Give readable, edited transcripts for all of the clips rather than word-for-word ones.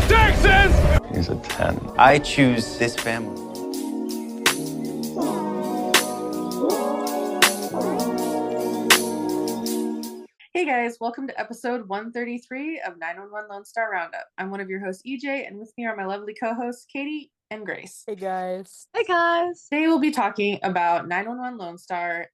taxes! He's a 10. I choose this family. Hey guys, welcome to episode 133 of 911 Lone Star Roundup. I'm one of your hosts, EJ, and with me are my lovely co-hosts, Katie and Grace. Hey guys. Hey guys. Today we'll be talking about 911 Lone Star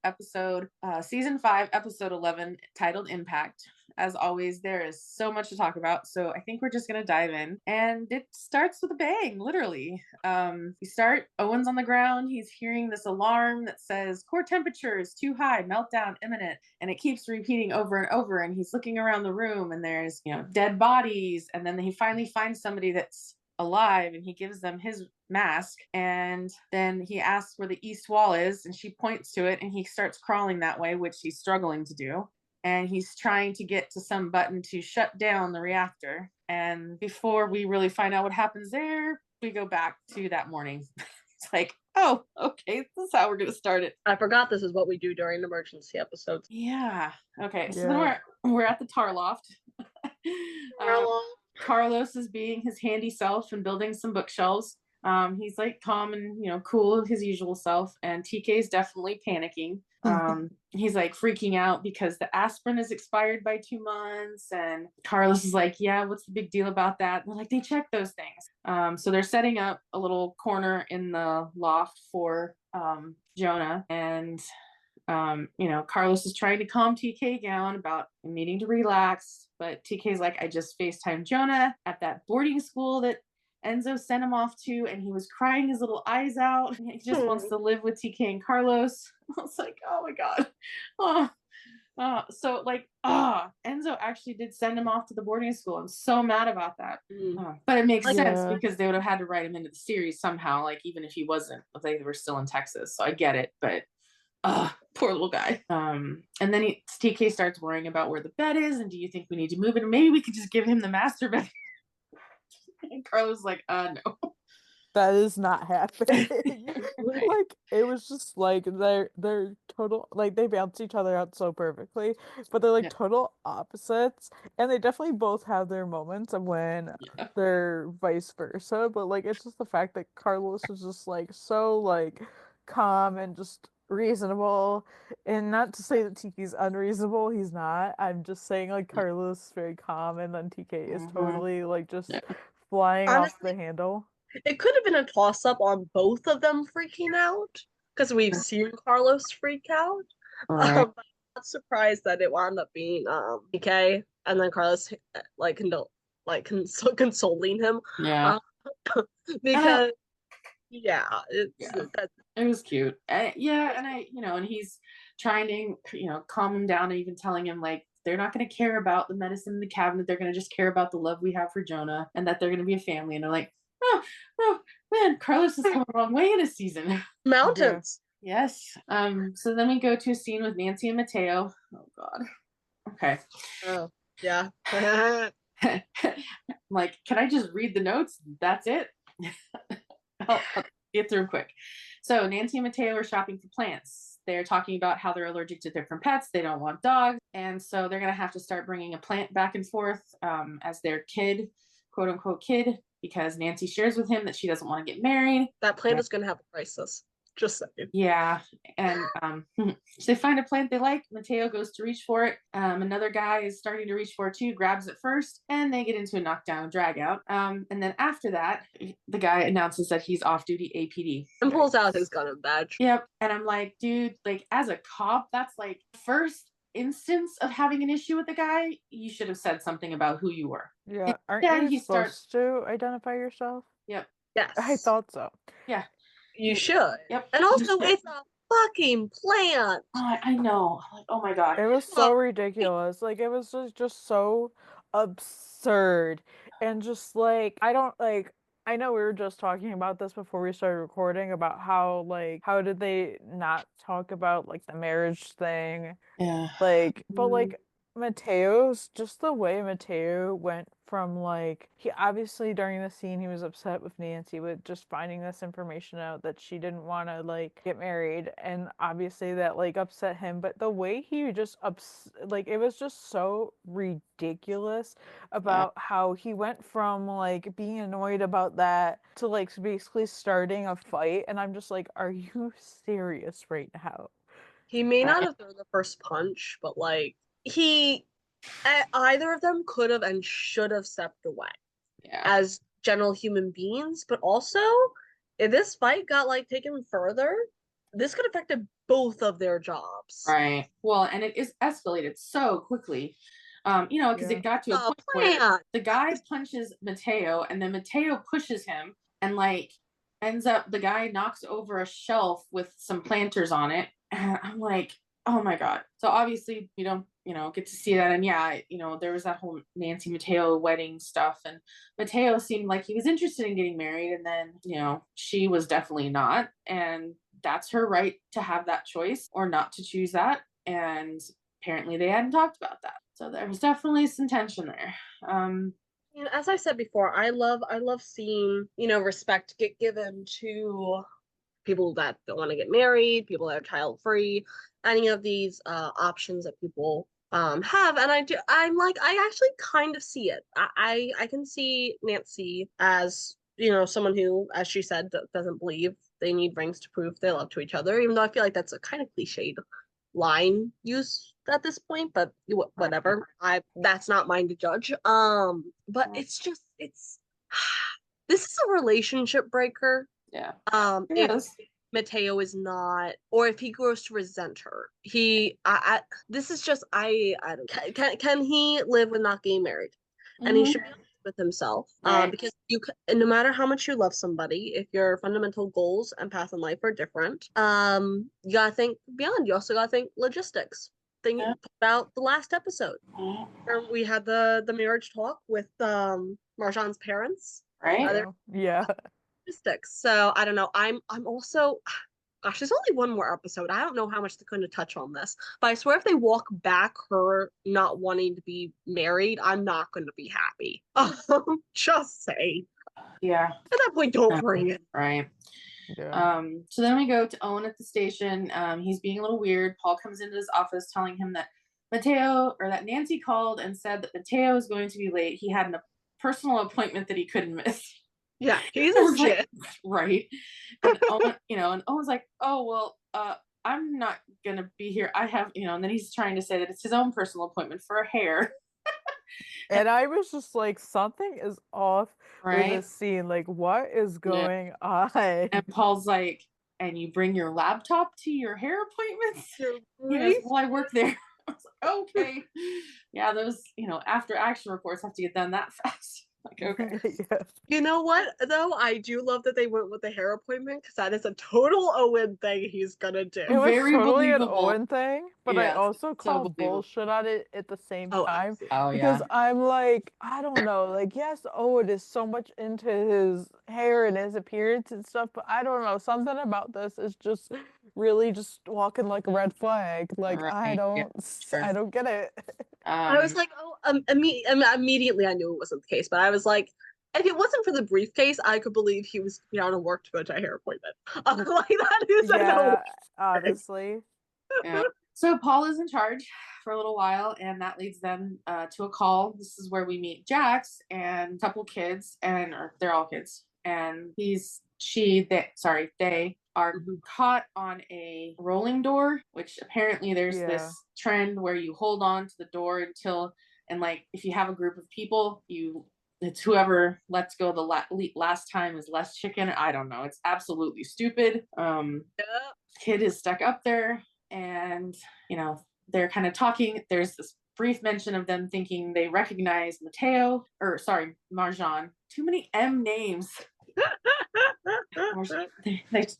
season 5, episode 11, titled Impact. As always, there is so much to talk about, so I think we're just going to dive in. And it starts with a bang, literally. Owen's on the ground. He's hearing this alarm that says, core temperature is too high, meltdown imminent. And it keeps repeating over and over. And he's looking around the room and there's, dead bodies. And then he finally finds somebody that's alive and he gives them his mask. And then he asks where the east wall is and she points to it and he starts crawling that way, which he's struggling to do. And he's trying to get to some button to shut down the reactor. And before we really find out what happens there, we go back to that morning. It's like, oh, okay, this is how we're going to start it. I forgot this is what we do during emergency episodes. Yeah. Okay, so then we're at the tar loft. Carlos is being his handy self and building some bookshelves. He's like calm and cool, his usual self, and TK is definitely panicking. He's like freaking out because the aspirin is expired by 2 months, and Carlos is like, yeah, what's the big deal about that? And they're like, they check those things. So they're setting up a little corner in the loft for Jonah, and Carlos is trying to calm TK down about needing to relax, but TK's like, I just FaceTimed Jonah at that boarding school that Enzo sent him off to, and he was crying his little eyes out. He just wants to live with TK and Carlos. I was like, oh my god. Enzo actually did send him off to the boarding school. I'm so mad about that. But it makes sense because they would have had to write him into the series somehow, like even if he wasn't, if they were still in Texas. So I get it, but poor little guy. And then TK starts worrying about where the bed is, and do you think we need to move it? Or maybe we could just give him the master bed. And Carlos like, no. That is not happening. Like, it was just like they're total, like they balance each other out so perfectly, but they're like total opposites, and they definitely both have their moments of when they're vice versa, but like it's just the fact that Carlos is just like so like calm and just reasonable, and not to say that TK's unreasonable, he's not. I'm just saying like Carlos is very calm, and then TK is totally like just flying off the handle. It could have been a toss-up on both of them freaking out, because we've seen Carlos freak out. I'm not surprised that it wound up being TK, and then Carlos consoling him. Yeah. Because it was cute. And he's trying to calm him down, and even telling him like they're not going to care about the medicine in the cabinet, they're going to just care about the love we have for Jonah, and that they're going to be a family. And they're like, oh man, Carlos has come a long way in a season. Mountains. Yes. So then we go to a scene with Nancy and Mateo. Oh god. Okay. Oh yeah. Like, can I just read the notes? That's it. I'll get through quick. So Nancy and Mateo are shopping for plants. They're talking about how they're allergic to different pets. They don't want dogs. And so they're going to have to start bringing a plant back and forth as their kid, quote unquote kid, because Nancy shares with him that she doesn't want to get married. That plant is going to have a crisis. Just saying. Yeah. And so they find a plant they like. Mateo goes to reach for it. Another guy is starting to reach for it too, grabs it first, and they get into a knockdown drag out. And then after that, the guy announces that he's off duty APD. And pulls out his gun and badge. Yep. And I'm like, dude, like as a cop, that's like first instance of having an issue with the guy. You should have said something about who you were. Yeah. Aren't you supposed to identify yourself? Yep. Yes. I thought so. Yeah. You should. Yep. And also, it's a fucking plant. I know. I'm like, oh my god. It was so ridiculous. Like, it was just so absurd. And just like, I know we were just talking about this before we started recording about how did they not talk about like the marriage thing? Yeah. Like, but like Mateo's, just the way Mateo went from like, he obviously during the scene he was upset with Nancy with just finding this information out that she didn't want to like get married, and obviously that like upset him, but the way he just like it was just so ridiculous about how he went from like being annoyed about that to like basically starting a fight, and I'm just like, are you serious right now? He may not have thrown the first punch, but like either of them could have and should have stepped away as general human beings. But also, if this fight got like taken further, this could have affected both of their jobs. Right. Well, and it is escalated so quickly. Because it got to a point where the guy punches Mateo, and then Mateo pushes him, and like ends up the guy knocks over a shelf with some planters on it, and I'm like, oh my god. So obviously you don't get to see that, and there was that whole Nancy Mateo wedding stuff, and Mateo seemed like he was interested in getting married, and then she was definitely not, and that's her right to have that choice or not to choose that, and apparently they hadn't talked about that. So there was definitely some tension there. As I said before, I love seeing, respect get given to people that don't want to get married, people that are child free, any of these options that people have. And I actually kind of see it. I can see Nancy as, someone who, as she said, doesn't believe they need rings to prove they love to each other, even though I feel like that's a kind of cliched line use at this point, but whatever. That's not mine to judge. But it's this is a relationship breaker. Yeah. If Mateo is not, or if he grows to resent her, this is just I don't. Can he live with not getting married? And he should be honest with himself, because no matter how much you love somebody, if your fundamental goals and path in life are different, you gotta think beyond. You also gotta think logistics. Think about the last episode where we had the marriage talk with Marjan's parents, right? Logistics. So I don't know. I'm also, gosh, there's only one more episode. I don't know how much they're going to touch on this, but I swear if they walk back her not wanting to be married, I'm not going to be happy. Just say. Yeah. At that point, don't bring it. Right. Yeah. So then we go to Owen at the station. He's being a little weird. Paul comes into his office telling him that that Nancy called and said that Mateo is going to be late. He had a personal appointment that he couldn't miss. Yeah, he's a shit. Right. And Owen, and Owen's like, oh, well, I'm not going to be here. I have, and then he's trying to say that it's his own personal appointment for hair. And I was just like, something is off with this scene. Like, what is going on? And Paul's like, and you bring your laptop to your hair appointments? He goes, well, I work there. I was like, okay. Yeah, those, after action reports have to get done that fast. Like, okay. You know what, though? I do love that they went with the hair appointment, because that is a total Owen thing he's gonna do. It was totally an Owen thing, but I also call bullshit on it at the same time. Because I'm like, I don't know, like, yes, Owen is so much into his hair and his appearance and stuff, but I don't know, something about this is just really just walking like a red flag. Like, I don't get it. I was like, immediately I knew it wasn't the case, but I was like, if it wasn't for the briefcase, I could believe he was out of work to go to a hair appointment. Like, that is obviously. Yeah. So Paul is in charge for a little while, and that leads them to a call. This is where we meet Jax and a couple kids, or they're all kids, and they are caught on a rolling door, which apparently there's this trend where you hold on to the door until, and like if you have a group of people, it's whoever lets go the last time is less chicken. I don't know. It's absolutely stupid. Kid is stuck up there, and they're kind of talking. There's this brief mention of them thinking they recognize Marjan. Too many M names.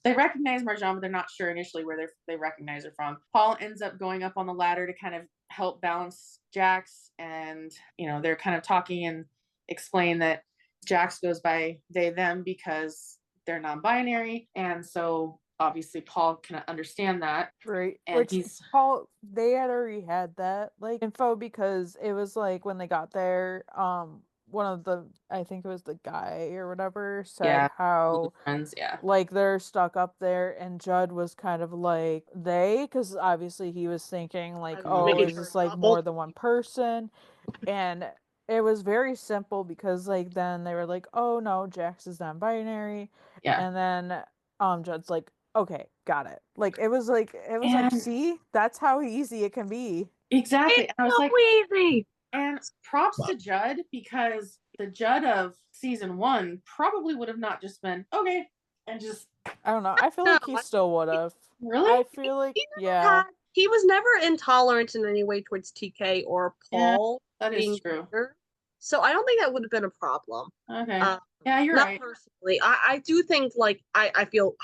They recognize Marjan, but they're not sure initially where they recognize her from. Paul ends up going up on the ladder to kind of help balance Jax, and they're kind of talking and explain that Jax goes by they them because they're non-binary, and so obviously Paul can understand that, right? And they had already had that like info, because it was like when they got there, one of the, I think it was the guy or whatever, said Yeah. how Friends, yeah. like they're stuck up there, and Judd was kind of like because obviously he was thinking like, I'm oh, making is sure this it's like not more both. than one person? And it was very simple because like then they were like, oh no, Jax is non-binary, Yeah. and then Judd's like, okay, got it. Like it was like And see, that's how easy it can be. exactly. It's I was so like, easy. and props to Judd, because the Judd of season 1 probably would have not just been okay and just I don't know. I feel No, like he still would have. really. I feel like he never yeah. he was never intolerant in any way towards TK or Yeah, Paul that is being true. queer. So I don't think that would have been a problem. Okay. Um, Yeah, you're not right. personally. I do think like I feel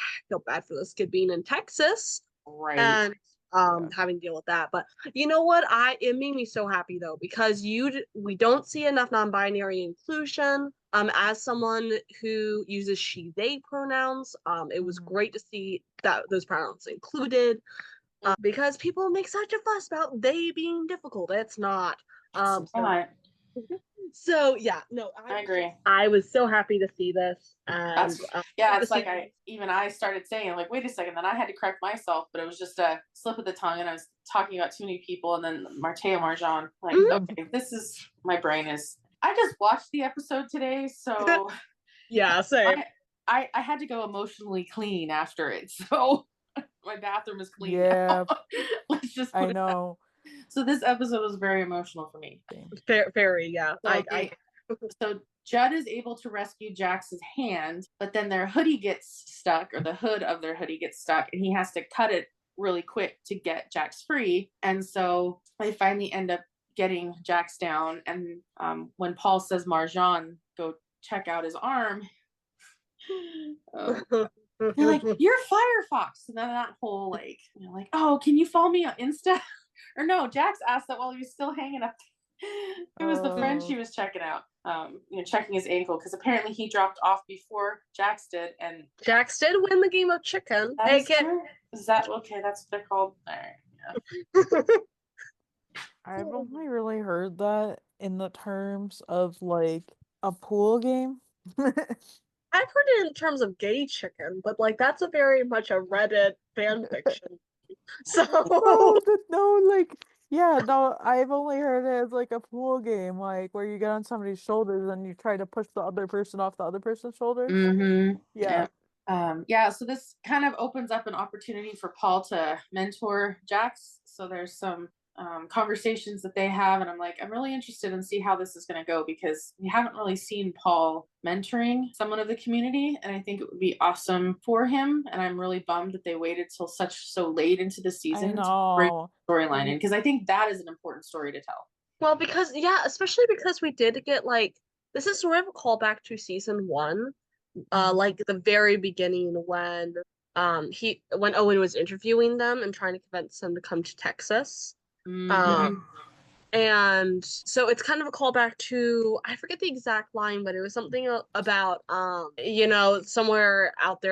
bad for this kid being in Texas Right. and Yeah. having to deal with that. But you know what? It made me so happy though, because we don't see enough non-binary inclusion. As someone who uses she they pronouns, it was great to see that those pronouns included. Because people make such a fuss about they being difficult. It's not. It's not. So yeah, no, I agree. I was so happy to see this, and That's yeah, it's to like see I started saying like, wait a second, then I had to correct myself, but it was just a slip of the tongue, and I was talking about too many people, and then Marteo Marjan, like, okay, this is my brain is. I just watched the episode today, so yeah, same. I had to go emotionally clean after it, so my bathroom is clean Yeah. now. Let's just I put it that. know. So this episode was very emotional for me. Very, yeah. So, so Judd is able to rescue Jax's hand, but then their hoodie gets stuck, or the hood of their hoodie gets stuck, and he has to cut it really quick to get Jax free. And so they finally end up getting Jax down. And when Paul says, Marjan, go check out his arm, you're like, you're Firefox. And then that whole like, oh, can you follow me on Insta? Or no, Jax asked that while he was still hanging up. It was the friend she was checking out, checking his ankle, because apparently he dropped off before Jax did, and Jax did win the game of chicken. Is that okay? That's what they're called. All right, yeah. I've only really heard that in the terms of like a pool game. I've heard it in terms of gay chicken, but like that's a very much a Reddit fan fiction. So like yeah, no, I've only heard it as like a pool game, like where you get on somebody's shoulders and you try to push the other person off the other person's shoulders. Mm-hmm. Yeah. So this kind of opens up an opportunity for Paul to mentor Jax. So there's some conversations that they have, and I'm like, I'm really interested in see how this is going to go, because we haven't really seen Paul mentoring someone of the community, and I think it would be awesome for him. And I'm really bummed that they waited till so late into the season to bring the storyline in, because I think that is an important story to tell. Well, because especially because we did get like, this is sort of a callback to season 1, like the very beginning when Owen was interviewing them and trying to convince them to come to Texas. And so it's kind of a callback to, I forget the exact line, but it was something about somewhere out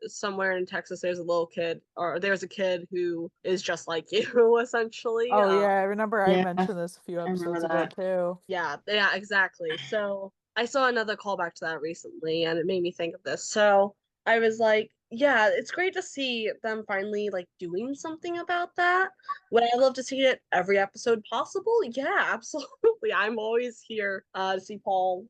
somewhere in Texas there's a little kid, or there's a kid who is just like you, essentially. Oh yeah, I remember I mentioned this a few episodes ago too. Yeah, exactly. So I saw another callback to that recently, and it made me think of this. So I was like, yeah, it's great to see them finally like doing something about that. Would I love to see it every episode possible? Yeah, absolutely. I'm always here to see Paul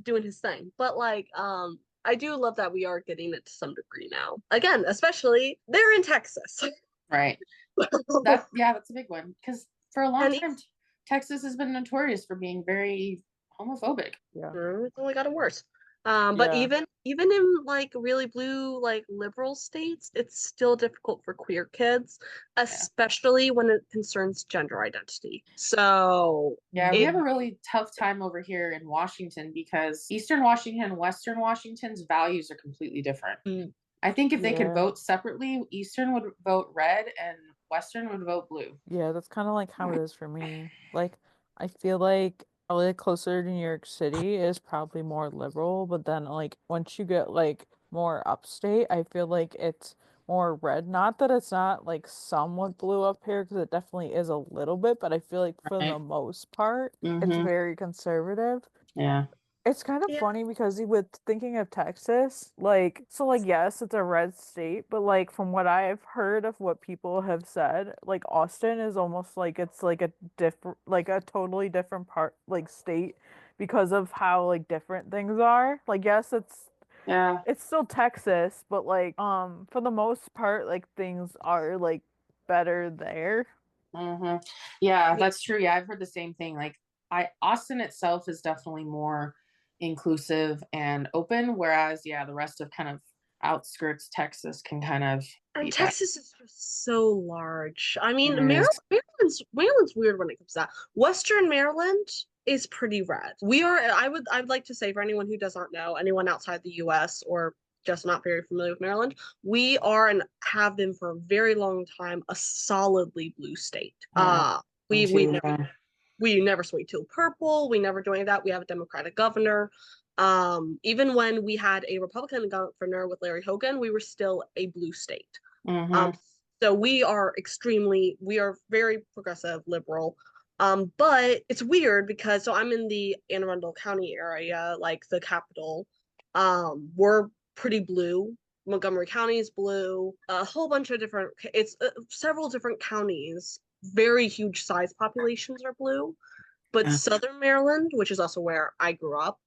doing his thing. But like, I do love that we are getting it to some degree now. Again, especially they're in Texas. Right. That's a big one, because for a long time Texas has been notorious for being very homophobic. Yeah. It's only gotten worse. But even in like really blue like liberal states, it's still difficult for queer kids, especially when it concerns gender identity. So we have a really tough time over here in Washington, because Eastern Washington and Western Washington's values are completely different. I think if they could vote separately, Eastern would vote red and Western would vote blue. Yeah, that's kind of like how it is for me. Like, I feel like probably closer to New York City is probably more liberal, but then like once you get like more upstate, I feel like it's more red. Not that it's not like somewhat blue up here, because it definitely is a little bit, but I feel like for the most part, it's very conservative. Yeah. It's kind of Yeah. funny because with thinking of Texas, like, so like, yes, it's a red state, but like from what I've heard of what people have said, like Austin is almost like it's like a different, like a totally different part, like state because of how like different things are. Like, yes, Yeah. it's still Texas, but like, for the most part, like things are like better there. Hmm. Yeah, Yeah. that's true. Yeah, I've heard the same thing. Like, Austin itself is definitely more inclusive and open, whereas yeah, the rest of kind of outskirts Texas can kind of And be bad. Texas is just so large. I mean, It is. Maryland's weird when it comes to that. Western Maryland is pretty red. We are, I'd like to say for anyone who does not know, anyone outside the US or just not very familiar with Maryland, we are and have been for a very long time a solidly blue state. Yeah, me We too. never Yeah. we never sway teal purple. We never do any of that. We have a Democratic governor. Even when we had a Republican governor with Larry Hogan, we were still a blue state. Hmm. So we are very progressive, liberal. But it's weird because so I'm in the Anne Arundel County area, like the capital. We're pretty blue. Montgomery County is blue. A whole bunch of different, it's several different counties. Very huge size populations are blue. But Yeah. Southern Maryland, which is also where I grew up,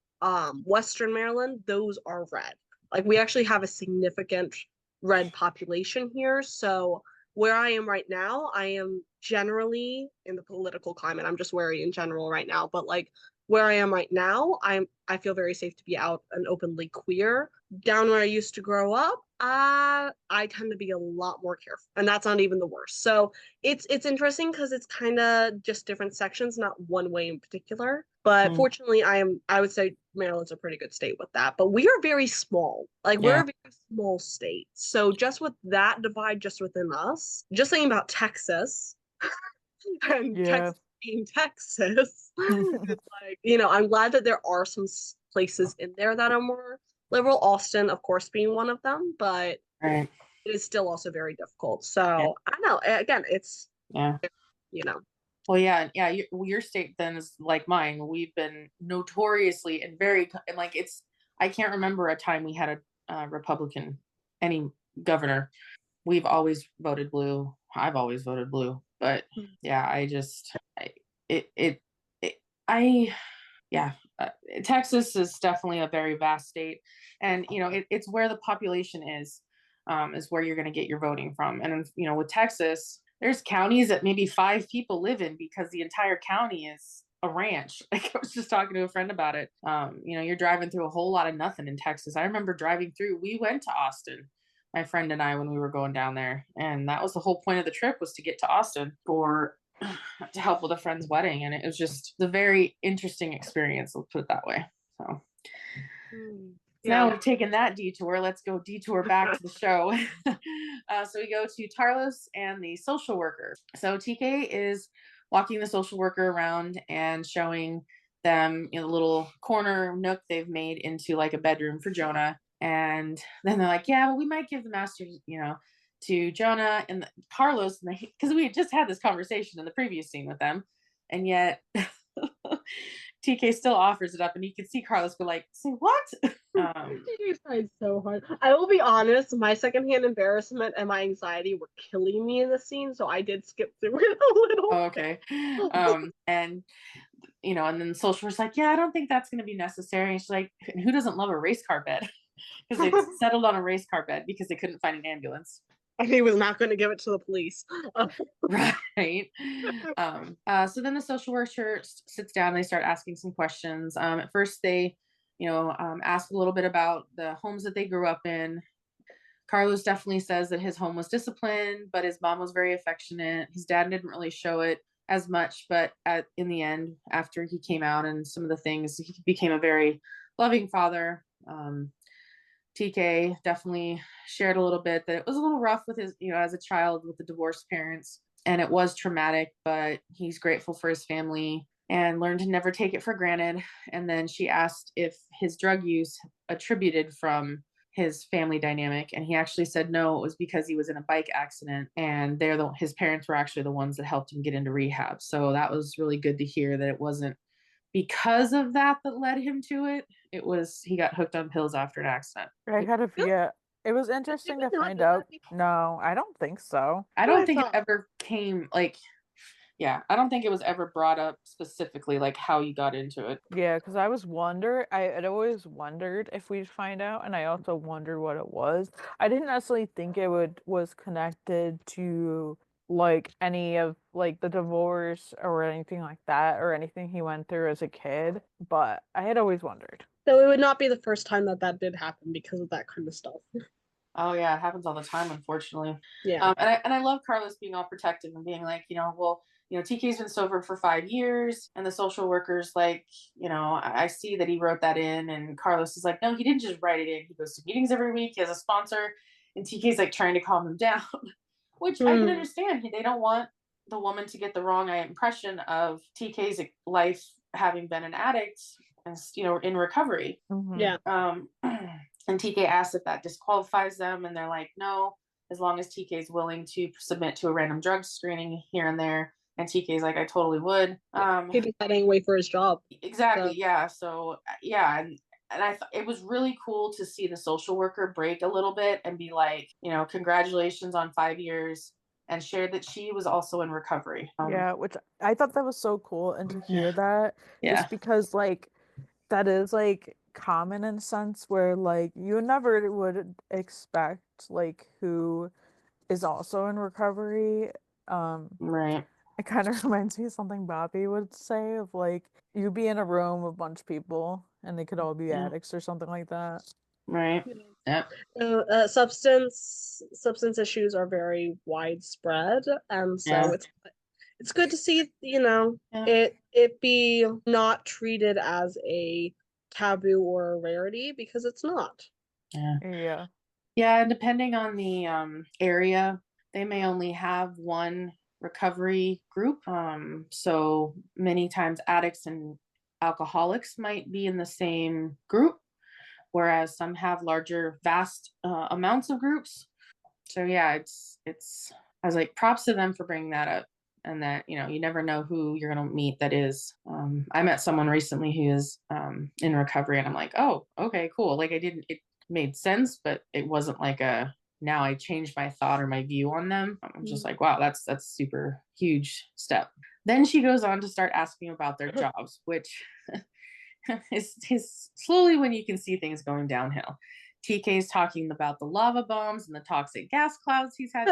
Western Maryland, those are red. Like we actually have a significant red population here. So where I am right now, I am generally in the political climate. I'm just wary in general right now, but like where I am right now, I feel very safe to be out and openly queer. Down where I used to grow up, I tend to be a lot more careful, and that's not even the worst. So it's interesting because it's kind of just different sections, not one way in particular. But Mm. fortunately, I would say Maryland's a pretty good state with that. But we are very small. Like we're Yeah. a very small state. So just with that divide just within us, just saying about Texas and Yeah. Texas being Texas, it's like, I'm glad that there are some places in there that are more liberal. Austin, of course, being one of them, but Right. it is still also very difficult. Yeah. So I don't know. Again, it's Yeah. you know. Well, yeah, yeah. Your state then is like mine. We've been notoriously and very and like it's. I can't remember a time we had a Republican any governor. We've always voted blue. I've always voted blue. But yeah, it it, it I yeah. Texas is definitely a very vast state, and it's where the population is where you're going to get your voting from. And with Texas, there's counties that maybe 5 people live in because the entire county is a ranch. Like I was just talking to a friend about it. You're driving through a whole lot of nothing in Texas. I remember driving through. We went to Austin, my friend and I, when we were going down there, and that was the whole point of the trip, was to get to Austin for to help with a friend's wedding, and it was just a very interesting experience. Let's put it that way. So now Yeah. we've taken that detour. Let's go detour back to the show. So we go to Tarlos and the social worker. So TK is walking the social worker around and showing them the little corner nook they've made into like a bedroom for Jonah. And then they're like, yeah, well, we might give the masters, to Jonah and Carlos, because we had just had this conversation in the previous scene with them, and yet TK still offers it up, and you can see Carlos go like, "Say what?" You tried so hard. I will be honest, my secondhand embarrassment and my anxiety were killing me in the scene, so I did skip through it a little. Okay. And and then the social worker's like, yeah, I don't think that's going to be necessary. And she's like, who doesn't love a race car bed? Because they settled on a race car bed because they couldn't find an ambulance. And he was not going to give it to the police. Right. So then the social worker sits down and they start asking some questions. At first they, ask a little bit about the homes that they grew up in. Carlos definitely says that his home was disciplined, but his mom was very affectionate. His dad didn't really show it as much, but in the end, after he came out and some of the things, he became a very loving father. TK definitely shared a little bit that it was a little rough with his, as a child with the divorced parents, and it was traumatic, but he's grateful for his family and learned to never take it for granted. And then she asked if his drug use attributed from his family dynamic, and he actually said no, it was because he was in a bike accident, and his parents were actually the ones that helped him get into rehab. So that was really good to hear, that it wasn't because of that led him to it. He got hooked on pills after an accident. I kind of, Really? yeah. It was interesting we to not find know that out. No, I don't think so. I What I don't think it thought. ever came I don't think it was ever brought up specifically like how you got into it. Yeah, because I had always wondered if we'd find out, and I also wondered what it was. I didn't necessarily think it was connected to like any of like the divorce or anything like that, or anything he went through as a kid, but I had always wondered. So it would not be the first time that did happen because of that kind of stuff. Oh yeah, it happens all the time, unfortunately. Yeah. And I love Carlos being all protective and being like, well, TK's been sober for 5 years, and the social worker's like, I see that he wrote that in, and Carlos is like, no, he didn't just write it in. He goes to meetings every week. He has a sponsor, and TK's like trying to calm him down, which I can understand. They don't want the woman to get the wrong impression of TK's life having been an addict and in recovery. Yeah. And TK asks if that disqualifies them, and they're like, no, as long as TK is willing to submit to a random drug screening here and there. And TK's like, I totally would. He'd be heading away for his job. Exactly. So. Yeah. So yeah, and I thought it was really cool to see the social worker break a little bit and be like, congratulations on 5 years, and share that she was also in recovery. Yeah, which I thought that was so cool, and to hear that, just because like that is like common in a sense where like you never would expect like who is also in recovery. Right. It kind of reminds me of something Bobby would say of like you be in a room with a bunch of people and they could all be addicts or something like that. Right. Yep. Substance issues are very widespread, and so it's good to see it be not treated as a taboo or a rarity, because it's not. Yeah, and depending on the area, they may only have one recovery group. So many times addicts and alcoholics might be in the same group, whereas some have larger, vast amounts of groups. So yeah, it's I was like, props to them for bringing that up, and that you never know who you're gonna meet that is. I met someone recently who is in recovery, and I'm like, oh, okay, cool. Like it made sense, but it wasn't like now I changed my thought or my view on them. I'm just like, wow, that's super huge step. Then she goes on to start asking about their jobs, which is slowly when you can see things going downhill. TK is talking about the lava bombs and the toxic gas clouds he's had.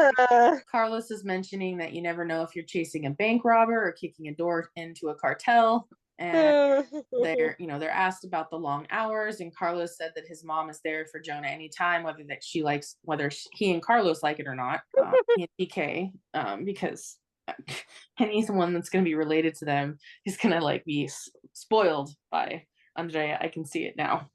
Carlos is mentioning that you never know if you're chasing a bank robber or kicking a door into a cartel. And they're asked about the long hours, and Carlos said that his mom is there for Jonah anytime, whether he and Carlos like it or not. He and TK, because anyone that's going to be related to them is going to like be spoiled by Andrea. I can see it now.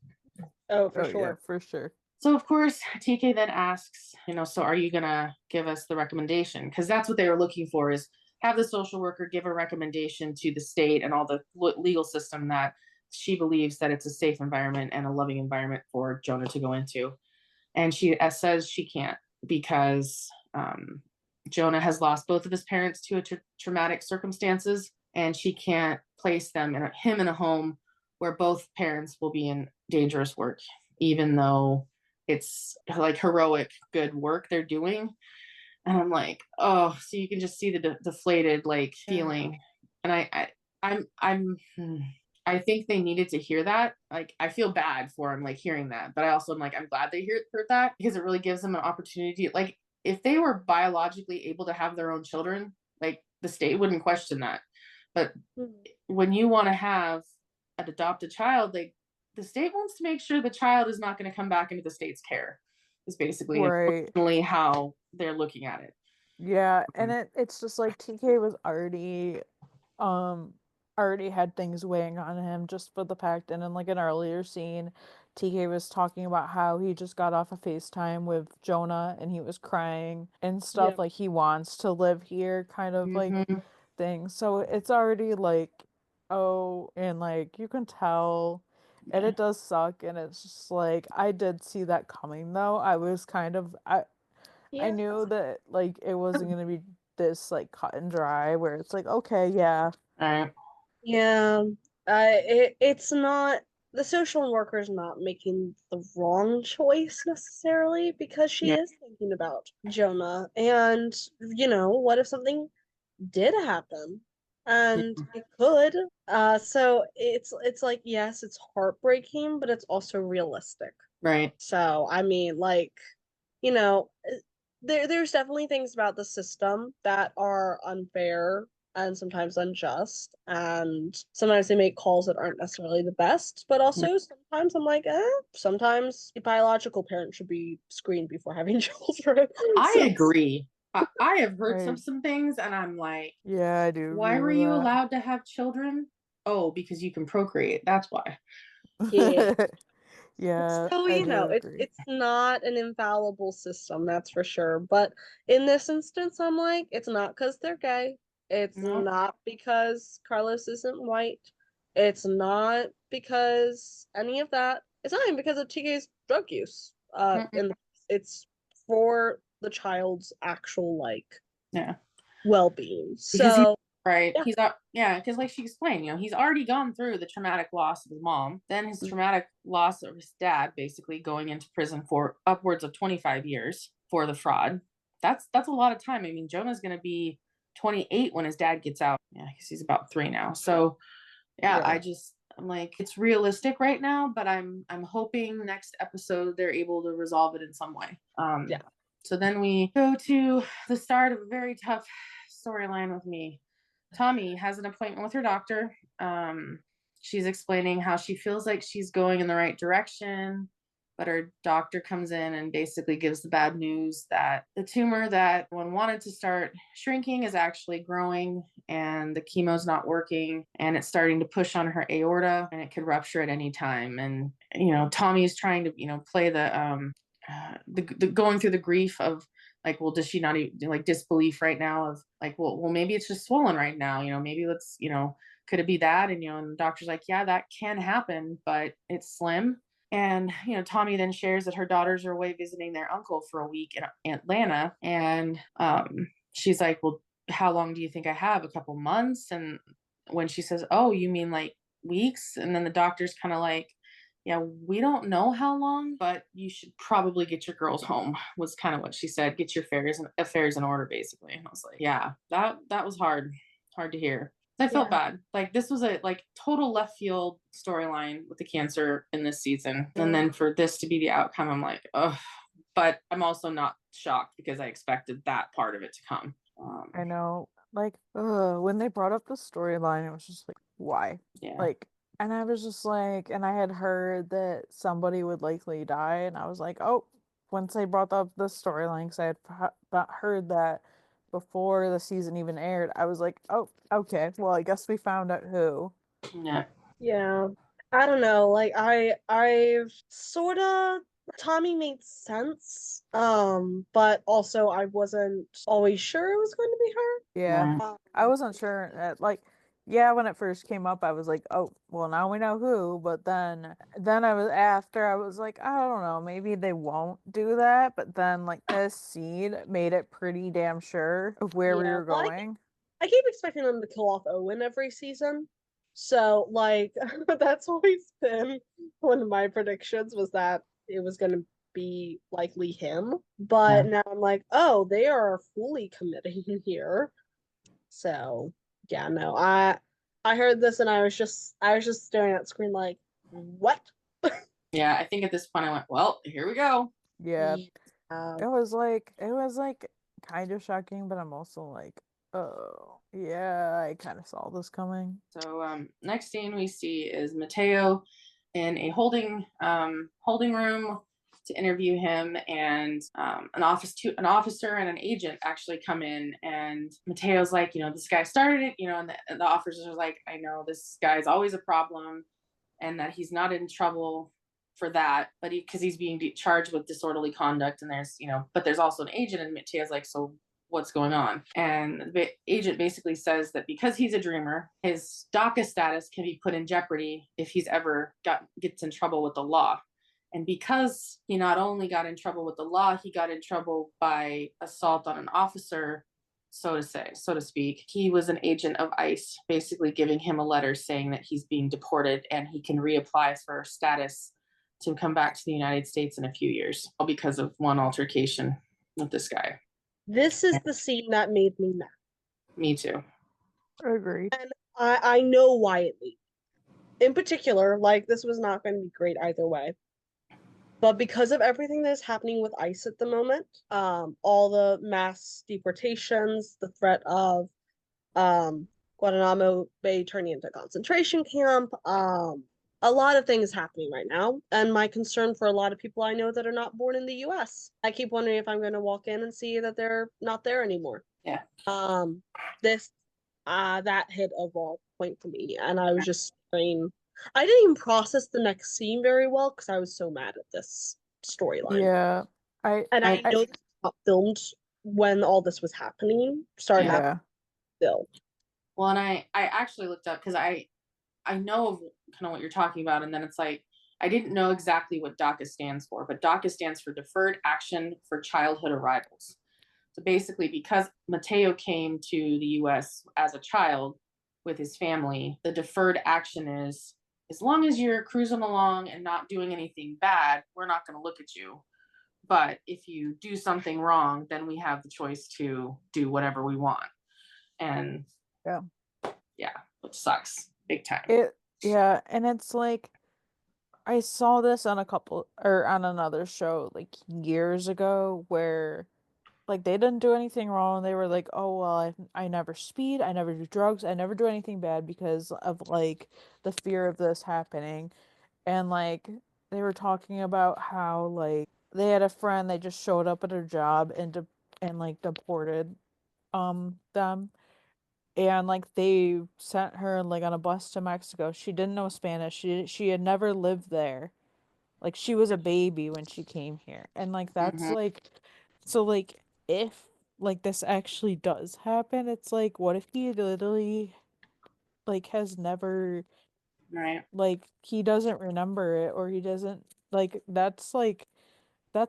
Oh, for sure. Yeah, for sure. So of course, TK then asks, so are you going to give us the recommendation? Because that's what they were looking for, is have the social worker give a recommendation to the state and all the legal system that she believes that it's a safe environment and a loving environment for Jonah to go into. And she says she can't, because Jonah has lost both of his parents to traumatic circumstances, and she can't place him in a home where both parents will be in dangerous work, even though it's like heroic good work they're doing. And I'm like, oh, so you can just see the deflated like feeling. And I think they needed to hear that. Like, I feel bad for him, like hearing that, but I also am like, I'm glad they heard that, because it really gives them an opportunity. Like, if they were biologically able to have their own children, like the state wouldn't question that. But when you want to have an adopted child, like the state wants to make sure the child is not going to come back into the state's care. Is basically unfortunately how they're looking at it. Yeah, and it's just like TK was already had things weighing on him just for the fact, and in like an earlier scene, TK was talking about how he just got off a FaceTime with Jonah and he was crying and stuff, like he wants to live here kind of like thing. So it's already like, oh, and like you can tell, and it does suck, and it's just like I did see that coming though. I was kind of I knew that like it wasn't gonna be this like cut and dry where it's like, okay, yeah. Yeah. it's not, the social worker's not making the wrong choice necessarily, because she Yeah. is thinking about Jonah. And, what if something did happen? And it could. So it's like, yes, it's heartbreaking, but it's also realistic. Right. So, I mean, like, you know, there's definitely things about the system that are unfair and sometimes unjust, and sometimes they make calls that aren't necessarily the best, but also sometimes I'm like, sometimes a biological parent should be screened before having children. I So, agree. I have heard I- some things, and I'm like, Yeah, I do why agree were with you that. allowed to have children? Oh, because you can procreate. That's why. yeah. Yeah, So, I do agree. it's not an infallible system, that's for sure. But in this instance, I'm like, it's not because they're gay. It's No. not because Carlos isn't white. It's not because any of that. It's not even because of TK's drug use. Mm-mm. It's for the child's actual Yeah. well-being. Because he So right. yeah, He's yeah, because like she explained, he's already gone through the traumatic loss of his mom, then his traumatic loss of his dad, basically going into prison for upwards of 25 years for the fraud. That's a lot of time. I mean, Jonah's gonna be 28 when his dad gets out. Yeah, because he's about 3 now. So yeah, yeah. I'm like, it's realistic right now, but I'm hoping next episode they're able to resolve it in some way. Yeah. So then we go to the start of a very tough storyline with me. Tommy has an appointment with her doctor. She's explaining how she feels like she's going in the right direction, but her doctor comes in and basically gives the bad news that the tumor that one wanted to start shrinking is actually growing, and the chemo's not working, and it's starting to push on her aorta, and it could rupture at any time. And Tommy is trying to play the going through the grief of like, well, does she not even like disbelief right now of like, well, maybe it's just swollen right now, maybe let's, could it be that? And the doctor's like, yeah, that can happen, but it's slim. And Tommy then shares that her daughters are away visiting their uncle for a week in Atlanta, and she's like, well, how long do you think I have? A couple months? And when she says, oh, you mean like weeks? And then the doctor's kind of like, yeah, we don't know how long, but you should probably get your girls home, was kind of what she said. Get your affairs in order, basically. And I was like, yeah, that was hard to hear. I felt Yeah. bad. Like, this was a like total left field storyline with the cancer in this season. And then for this to be the outcome, I'm like, oh, but I'm also not shocked because I expected that part of it to come. I know, like, when they brought up the storyline, it was just like, why? Yeah. Like, and I was just like, and I had heard that somebody would likely die, and I was like, oh, once they brought up the storyline, because I had heard that before the season even aired, I was like, oh, okay, well, I guess we found out who. Yeah. Yeah. I don't know. Like I've sort of, Tommy made sense. But also I wasn't always sure it was going to be her. Yeah, I wasn't sure. Like, yeah, when it first came up, I was like, "Oh, well, now we know who." But then I was like, I don't know, maybe they won't do that. But then, like, this scene made it pretty damn sure of where we Yeah. were Like going. I keep expecting them to kill off Owen every season. So like that's always been one of my predictions, was that it was going to be likely him. But now I'm like, oh, they are fully committing here. So yeah, no, I heard this and I was just staring at the screen like, what? Yeah, I think at this point I went, well, here we go. Yeah, Yeah. it was like kind of shocking, but I'm also like, oh, yeah, I kind of saw this coming. So next scene we see is Mateo in a holding room to interview him, and an officer and an agent actually come in, and Mateo's like, this guy started it, and the officers are like, I know this guy's always a problem, and that he's not in trouble for that, but because he's being charged with disorderly conduct, and but there's also an agent, and Mateo's like, so what's going on? And the agent basically says that because he's a dreamer, his DACA status can be put in jeopardy if he's ever gets in trouble with the law. And because he not only got in trouble with the law, he got in trouble by assault on an officer so to speak. He was an agent of ICE, basically giving him a letter saying that he's being deported and he can reapply for status to come back to the United States in a few years, all because of one altercation with this guy. This is the scene that made me mad. Me too. Agreed. And I know why it made me. In particular, like, this was not going to be great either way. But because of everything that is happening with ICE at the moment, all the mass deportations, the threat of Guantanamo Bay turning into a concentration camp, a lot of things happening right now. And my concern for a lot of people I know that are not born in the US, I keep wondering if I'm going to walk in and see that they're not there anymore. Yeah. That hit a raw point for me, and I was just saying, I didn't even process the next scene very well because I was so mad at this storyline. Yeah. I know this was not filmed when all this was happening. Started happening still. Well, and I actually looked up because I know of kind of what you're talking about, and then it's like I didn't know exactly what DACA stands for, but DACA stands for Deferred Action for Childhood Arrivals. So basically, because Mateo came to the US as a child with his family, the deferred action is, as long as you're cruising along and not doing anything bad, we're not going to look at you. But if you do something wrong, then we have the choice to do whatever we want. And which sucks big time. And it's like, I saw this on on another show like years ago where like they didn't do anything wrong. They were like, oh well, I never speed, I never do drugs, I never do anything bad because of like the fear of this happening. And like they were talking about how like they had a friend, they just showed up at her job and like deported them. And like they sent her like on a bus to Mexico. She didn't know Spanish. She had never lived there. Like she was a baby when she came here. And like that's like, so like if like this actually does happen, it's like what if he literally like has never like he doesn't remember it, or he doesn't that's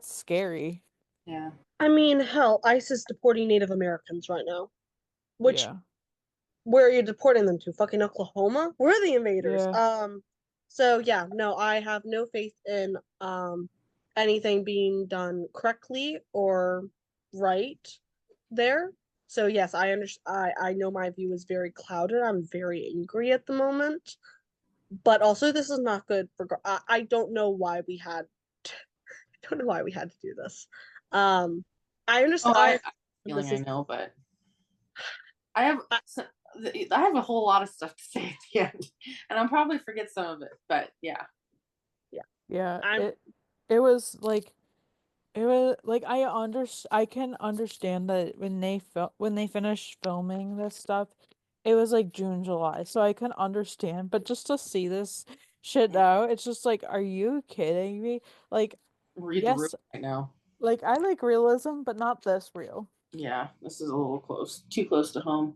scary. Yeah. I mean, hell, ICE is deporting Native Americans right now. Which where are you deporting them to? Fucking Oklahoma? We're the invaders. So yeah, no, I have no faith in anything being done correctly or right there. So yes, I understand. I know my view is very clouded. I'm very angry at the moment, but also this is not good for. I don't know why we had. I don't know why we had to do this. I understand. I know, but I have a whole lot of stuff to say at the end, and I'll probably forget some of it. But yeah. It was like I can understand that when they finished filming this stuff, it was like June, July, so I can understand. But just to see this shit now, it's just like, are you kidding me? Like, read the room right now. Like I like realism, but not this real. Yeah, this is a little too close to home.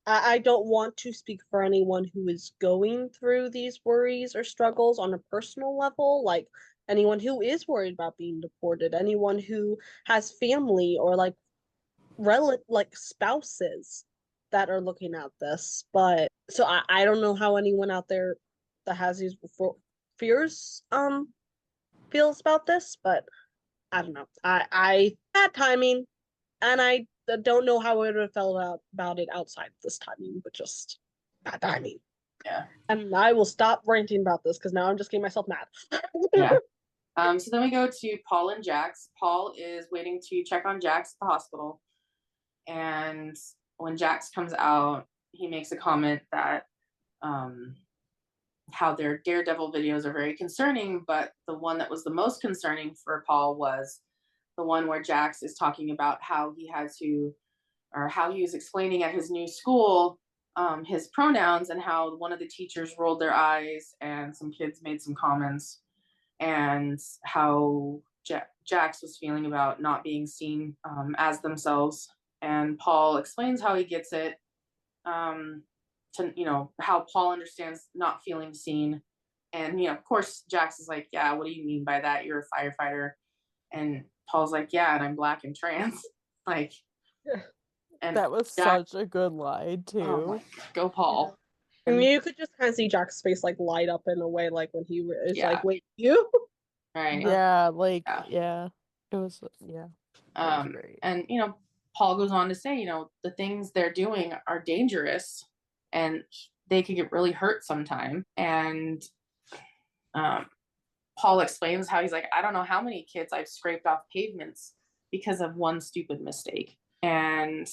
I don't want to speak for anyone who is going through these worries or struggles on a personal level, like anyone who is worried about being deported, anyone who has family or like spouses that are looking at this. But so I don't know how anyone out there that has these fears feels about this, but I don't know. I had timing, and I don't know how I would have felt about it outside this timing, but just bad timing. Yeah. And I will stop ranting about this because now I'm just getting myself mad. Yeah. So then we go to Paul and Jax. Paul is waiting to check on Jax at the hospital. And when Jax comes out, he makes a comment that how their Daredevil videos are very concerning, but the one that was the most concerning for Paul was the one where Jax is talking about how he was explaining at his new school his pronouns, and how one of the teachers rolled their eyes and some kids made some comments, and how Jax was feeling about not being seen as themselves. And Paul explains how he gets it, to how Paul understands not feeling seen. And of course Jax is like, yeah, what do you mean by that? You're a firefighter. And Paul's like, yeah, and I'm black and trans. Like, and That was Jack, such a good line too. go Paul. And And you could just kind of see Jack's face like light up in a way, like when he is Yeah. like, "Wait, you?" right. Yeah, like Yeah. it was that was great. And Paul goes on to say, the things they're doing are dangerous and they could get really hurt sometime. And Paul explains how he's like, I don't know how many kids I've scraped off pavements because of one stupid mistake. And,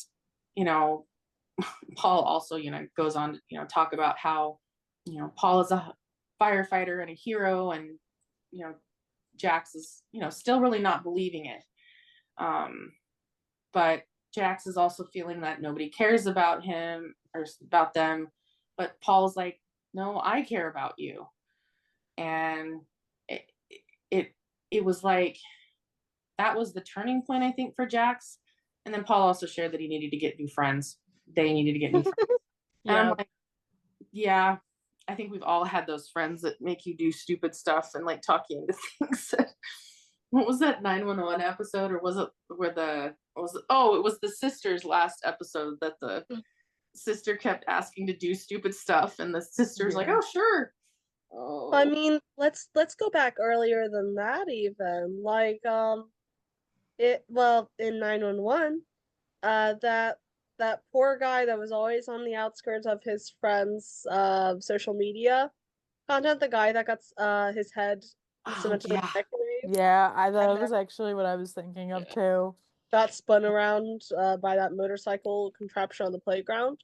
Paul also, goes on to, talk about how, Paul is a firefighter and a hero, and, Jax is, still really not believing it. But Jax is also feeling that nobody cares about him or about them. But Paul's like, no, I care about you. And it was like, that was the turning point, I think, for Jax. And then Paul also shared that he needed to get new friends. They needed to get new friends. And I'm like, yeah, I think we've all had those friends that make you do stupid stuff and like talk you into things. What was that 911 episode, or was it where it was the sister's last episode that the sister kept asking to do stupid stuff, and the sister's like, oh sure. Oh. I mean, let's go back earlier than that even. Like in 911, that poor guy that was always on the outskirts of his friends' social media content, the guy that got his head cemented in the microwave. Yeah, that And was actually what I was thinking of too. Got spun around by that motorcycle contraption on the playground.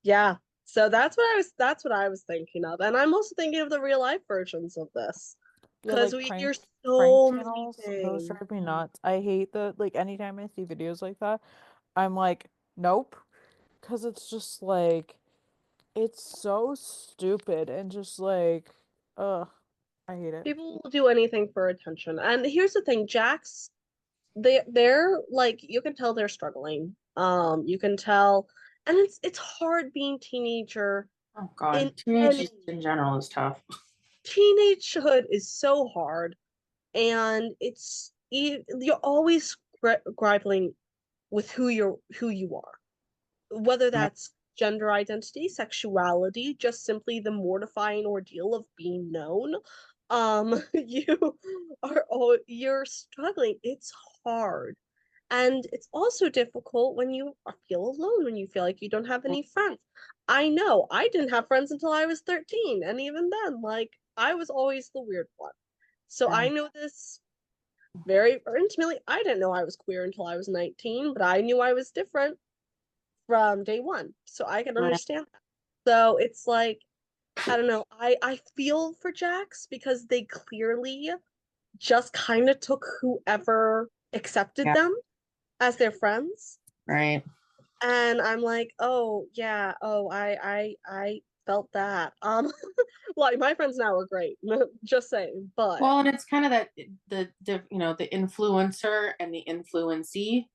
Yeah. So that's what I was thinking of. And I'm also thinking of the real life versions of this. Yeah, Because like we hear prank so many channels, those things. drive me nuts. I hate that, like, anytime I see videos like that, I'm like, nope. Because it's just like, it's so stupid and just like, ugh, I hate it. People will do anything for attention. And here's the thing, Jax, they're like, you can tell they're struggling. You can tell, and it's hard being teenager. Oh God, in teenage in general is tough. Teenagehood is so hard, and you're always grappling with who you are, whether that's gender identity, sexuality, just simply the mortifying ordeal of being known. You're struggling. It's hard. And it's also difficult when you feel alone, when you feel like you don't have any friends. I know I didn't have friends until I was 13, and even then, like, I was always the weird one. So I know this very intimately. I didn't know I was queer until I was 19, but I knew I was different from day one. So I can understand that. So it's like, I don't know. I feel for Jax because they clearly just kind of took whoever accepted them as their friends. Right. And I'm like, oh yeah, I felt that. Like my friends now are great. Just saying. But well, and it's kind of that the influencer and the influencee.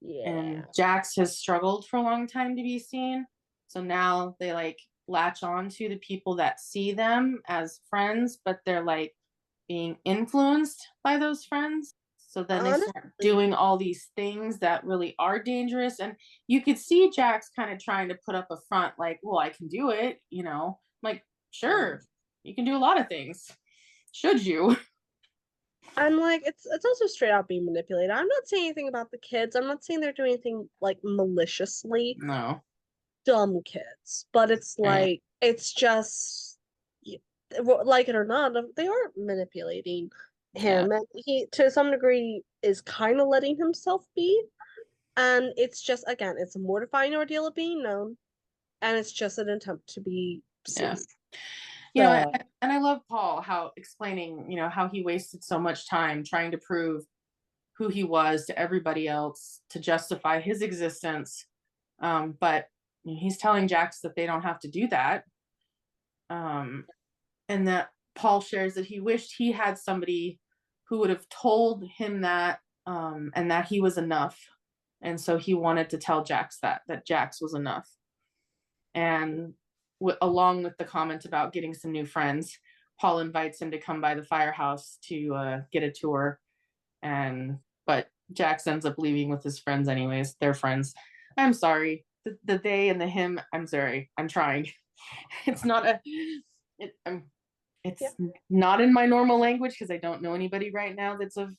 Yeah. And Jax has struggled for a long time to be seen. So now they like latch on to the people that see them as friends, but they're like being influenced by those friends. So then they start doing all these things that really are dangerous. And you could see Jax kind of trying to put up a front like, well, I can do it, like, sure, you can do a lot of things. Should you? And like it's also straight out being manipulated. I'm not saying anything about the kids. I'm not saying they're doing anything like maliciously. No. Dumb kids. But it's like it's just like it or not, they are manipulating him. And he to some degree is kind of letting himself be. And it's just again, it's a mortifying ordeal of being known. And it's just an attempt to be seen. And I love Paul, how explaining, how he wasted so much time trying to prove who he was to everybody else to justify his existence. But he's telling Jax that they don't have to do that. And that Paul shares that he wished he had somebody who would have told him that, and that he was enough. And so he wanted to tell Jax that Jax was enough. And along with the comment about getting some new friends, Paul invites him to come by the firehouse to get a tour. But Jax ends up leaving with his friends anyways. They're friends. I'm sorry. The they and the him, I'm sorry. I'm trying. It's not it's not in my normal language because I don't know anybody right now that's of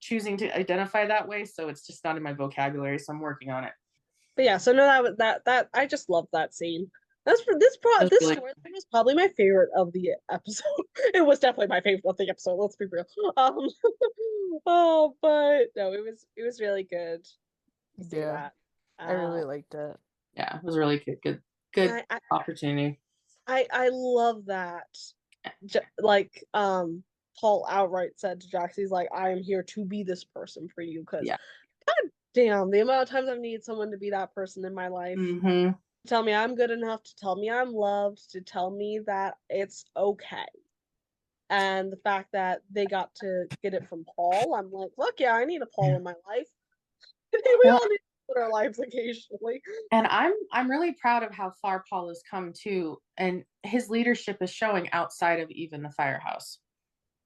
choosing to identify that way. So it's just not in my vocabulary. So I'm working on it. But yeah, so no, that I just love that scene. This really story was probably my favorite of the episode. It was definitely my favorite of the episode. Let's be real. Oh, but no, it was really good to see that. I really liked it. Yeah, it was really good opportunity. I love that. Like Paul outright said to Jax, he's like, I am here to be this person for you, because God damn, the amount of times I've needed someone to be that person in my life. Mm-hmm. Tell me I'm good enough, to tell me I'm loved, to tell me that it's okay. And the fact that they got to get it from Paul, I'm like, look, yeah, I need a Paul in my life. We all need to put our lives occasionally. And I'm really proud of how far Paul has come too, and his leadership is showing outside of even the firehouse,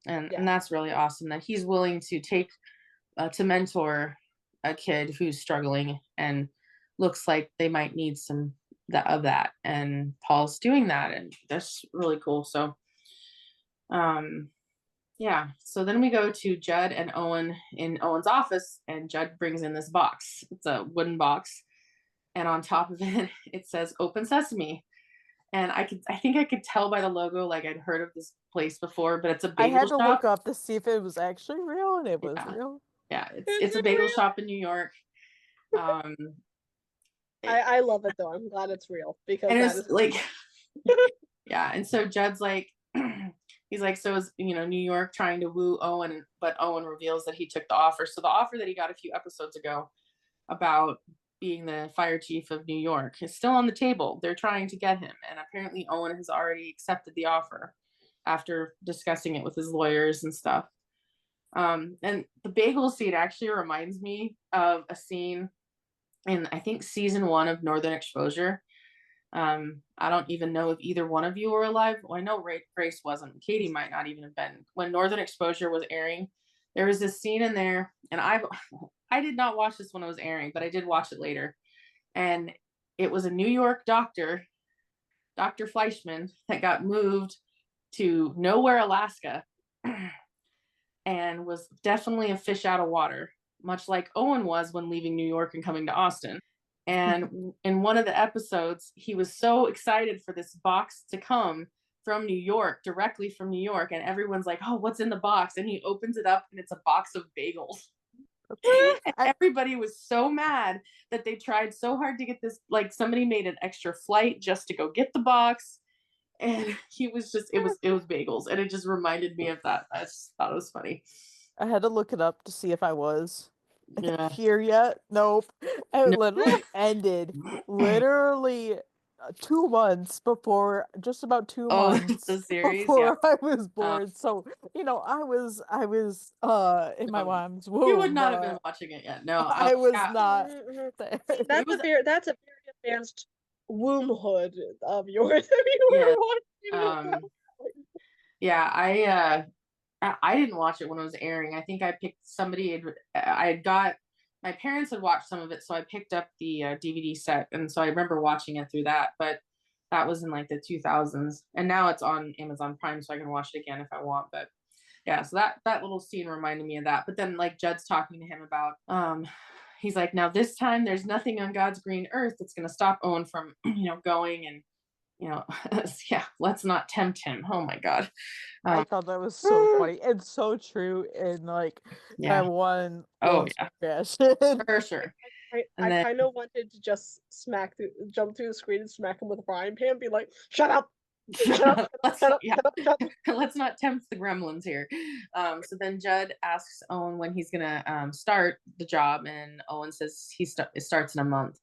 and that's really awesome that he's willing to take to mentor a kid who's struggling and looks like they might need some of that, and Paul's doing that, and that's really cool. So yeah, so then we go to Judd and Owen in Owen's office, and Judd brings in this box. It's a wooden box, and on top of it it says Open Sesame. And I think I could tell by the logo, like I'd heard of this place before, but it's a bagel shop. I had to look up to see if it was actually real, and it was real. Yeah, it's a bagel shop in New York. I love it though. I'm glad it's real, because and that it's is like yeah, and so Judd's like he's like, so is New York trying to woo Owen, but Owen reveals that he took the offer. So the offer that he got a few episodes ago about being the fire chief of New York is still on the table. They're trying to get him, and apparently Owen has already accepted the offer after discussing it with his lawyers and stuff. And the bagel scene actually reminds me of a scene in, I think, season 1 of Northern Exposure. I don't even know if either one of you were alive. Well, I know Grace wasn't. Katie might not even have been. When Northern Exposure was airing, there was this scene in there, and I did not watch this when it was airing, but I did watch it later. And it was a New York doctor, Dr. Fleischman, that got moved to nowhere, Alaska, and was definitely a fish out of water, much like Owen was when leaving New York and coming to Austin. And in one of the episodes, he was so excited for this box to come from New York, directly from New York. And everyone's like, oh, what's in the box? And he opens it up, and it's a box of bagels. And everybody was so mad that they tried so hard to get this, like somebody made an extra flight just to go get the box. And he was just, it was bagels. And it just reminded me of that. I just thought it was funny. I had to look it up to see if I was here yet. Nope. It literally ended literally 2 months before, just about 2 months the series, before I was born. So I was in my mom's womb. You would not have been watching it yet. No, I was not there. That's a very advanced wombhood of yours. I didn't watch it when it was airing. I think I picked somebody. My parents had watched some of it, so I picked up the DVD set, and so I remember watching it through that. But that was in like the 2000s, and now it's on Amazon Prime, so I can watch it again if I want. But yeah, so that little scene reminded me of that. But then like Judd's talking to him about he's like, now this time there's nothing on God's green earth that's going to stop Owen from going, and yeah, let's not tempt him. Oh my God. I thought that was so funny and so true in like that one. Oh yeah, for sure. I kind of wanted to just jump through the screen and smack him with a frying pan, be like, shut up. Let's not tempt the gremlins here. So then Judd asks Owen when he's gonna start the job, and Owen says it starts in a month.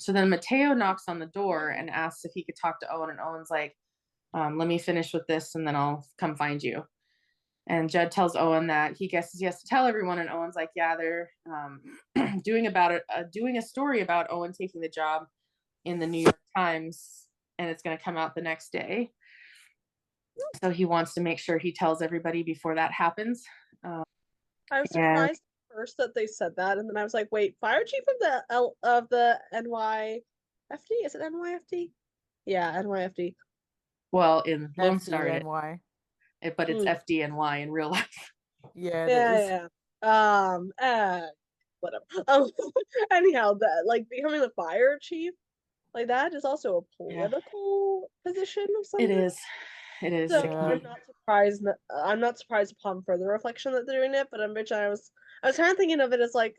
So then Mateo knocks on the door and asks if he could talk to Owen, and Owen's like, let me finish with this and then I'll come find you. And Judd tells Owen that he guesses he has to tell everyone, and Owen's like, yeah, they're doing a story about Owen taking the job in the New York Times, and it's going to come out the next day. So he wants to make sure he tells everybody before that happens. I was And surprised first that they said that, and then I was like, wait, fire chief of the NYFD? Is it NYFD? Yeah, NYFD. well, in Lone Star, FDNY. but it's Mm. FDNY in real life. Yeah, it is. Yeah, yeah. Whatever. Anyhow, that like becoming the fire chief, like that is also a Yeah. political position of some It kind. is. It is. So Yeah. I'm not surprised. I'm not surprised upon further reflection that they're doing it. But I was kind of thinking of it as like,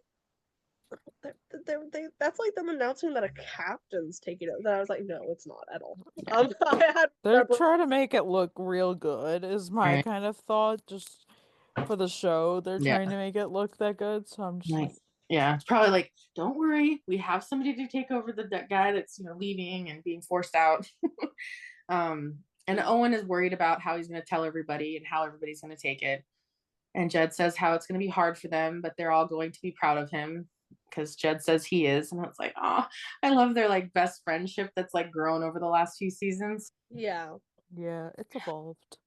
that's like them announcing that a captain's taking it. That I was like, no, it's not at all. Yeah. I had They're several- trying to make it look real good, is my Right. kind of thought. Just for the show, they're Yeah. trying to make it look that good. So I'm just like, Yeah, it's probably like, don't worry, we have somebody to take over the guy that's leaving and being forced out. And Owen is worried about how he's going to tell everybody and how everybody's going to take it. And Jed says how it's going to be hard for them, but they're all going to be proud of him because Jed says he is. And it's like, oh, I love their like best friendship that's like grown over the last few seasons. Yeah. yeah, it's evolved.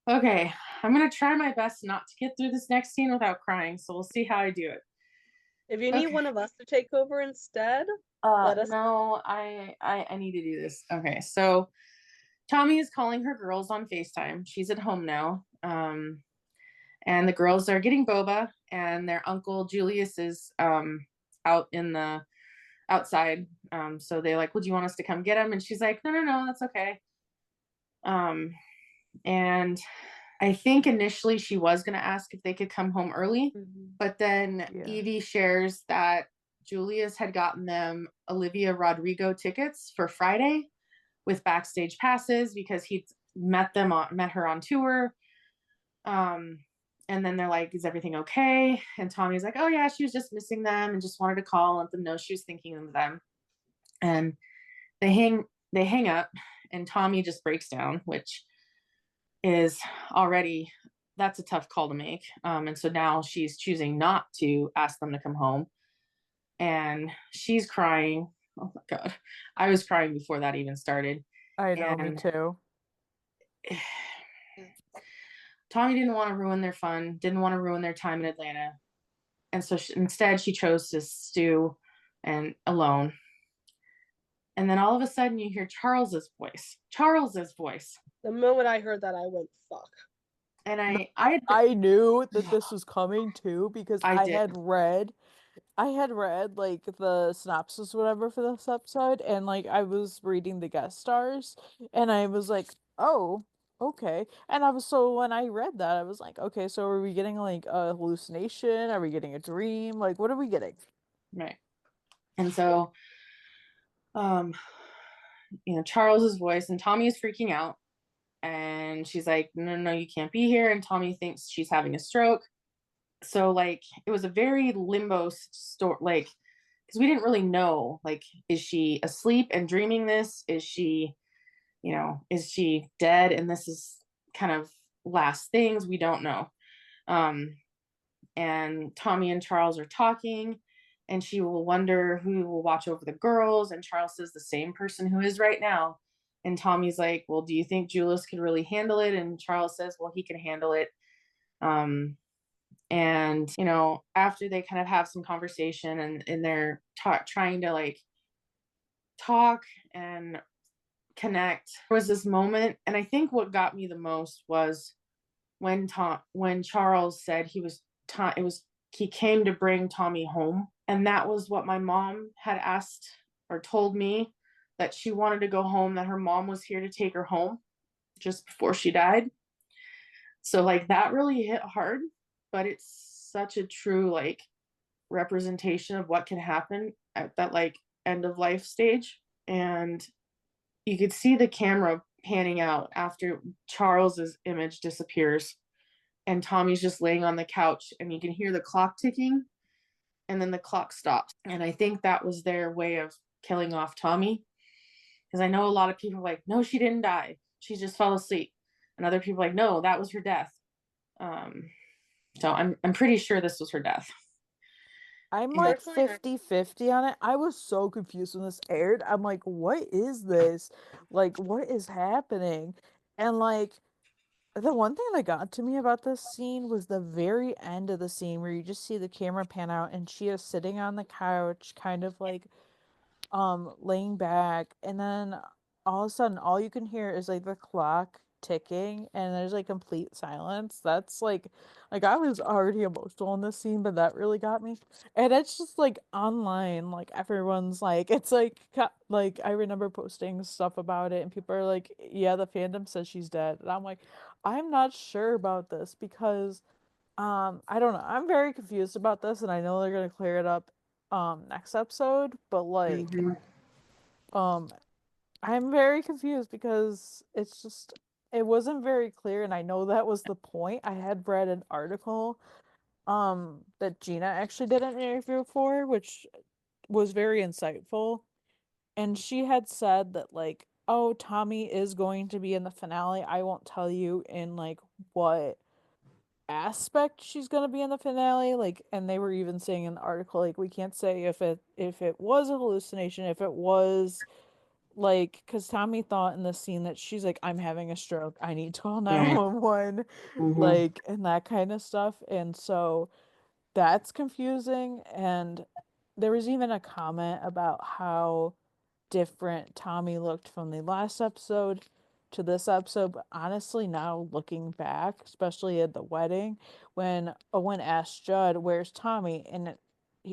Okay, I'm going to try my best not to get through this next scene without crying. So we'll see how I do it. If you need Okay. one of us to take over instead, let us. No, I need to do this. Okay, so Tommy is calling her girls on FaceTime. She's at home now. And the girls are getting boba, and their uncle Julius is out in the outside. So they're like, "Would you want us to come get him?" And she's like, "No, that's okay." And I think initially she was gonna ask if they could come home early, but then Yeah. Evie shares that Julius had gotten them Olivia Rodrigo tickets for Friday with backstage passes because he'd met her on tour. And then they're like, is everything okay? And Tommy's like, oh yeah, she was just missing them and just wanted to call and let them know she was thinking of them. And they hang up, and Tommy just breaks down, which is already, that's a tough call to make. And so now she's choosing not to ask them to come home. And she's crying. Oh my God. I was crying before that even started. I know, me And too. Tommy didn't want to ruin their fun, didn't want to ruin their time in Atlanta. And so instead she chose to stew and alone. And then all of a sudden you hear Charles's voice. The moment I heard that, I went, fuck. And I knew that this was coming too because I I did. had read like the synopsis or whatever for this episode, and like I was reading the guest stars, and I was like, oh, okay. And when I read that, I was like, okay, so are we getting like a hallucination? Are we getting a dream? Like, what are we getting? Right. And so Charles's voice, and Tommy is freaking out, and she's like, no, you can't be here. And Tommy thinks she's having a stroke. So like it was a very limbo story, like, because we didn't really know, like, is she asleep and dreaming this? Is she dead and this is kind of last things? We don't know. And Tommy and Charles are talking, and she will wonder who will watch over the girls, and Charles says the same person who is right now. And Tommy's like, well, do you think Julius can really handle it? And Charles says, well, he can handle it. And after they kind of have some conversation, and they're trying to like talk and connect, there was this moment, and I think what got me the most was when Charles said he came to bring Tommy home. And that was what my mom had asked or told me, that she wanted to go home, that her mom was here to take her home just before she died. So like that really hit hard, but it's such a true like representation of what can happen at that like end of life stage. And you could see the camera panning out after Charles's image disappears, and Tommy's just laying on the couch, and you can hear the clock ticking, and then the clock stops. And I think that was their way of killing off Tommy, because I know a lot of people are like, no, she didn't die, she just fell asleep, and other people are like, no, that was her death. So I'm pretty sure this was her death. I'm like 50-50 on it. I was so confused when this aired. I'm like, what is this? Like, what is happening? And like, The one thing that got to me about this scene was the very end of the scene where you just see the camera pan out and she is sitting on the couch, kind of like laying back, and then all of a sudden all you can hear is like the clock ticking and there's like complete silence. That's like I was already emotional in this scene, but that really got me. And it's just like online, like everyone's like, it's like like I remember posting stuff about it and people are like, yeah, the fandom says she's dead. And I'm like, I'm not sure about this because I don't know. I'm very confused about this and I know they're gonna clear it up next episode, but like Mhm. um I'm very confused because it wasn't very clear and I know that was the point. I had read an article that Gina actually did an interview for, which was very insightful. And she had said that like, oh, Tommy is going to be in the finale. I won't tell you in like what aspect she's going to be in the finale, like, and they were even saying in the article like we can't say if it was a hallucination, if it was like, because Tommy thought in the scene that she's like, I'm having a stroke, I need to call Right. 911, Mhm. like, and that kind of stuff. And so that's confusing. And there was even a comment about how different Tommy looked from the last episode to this episode. But honestly, now looking back, especially at the wedding, when Owen asked Judd, "Where's Tommy?" and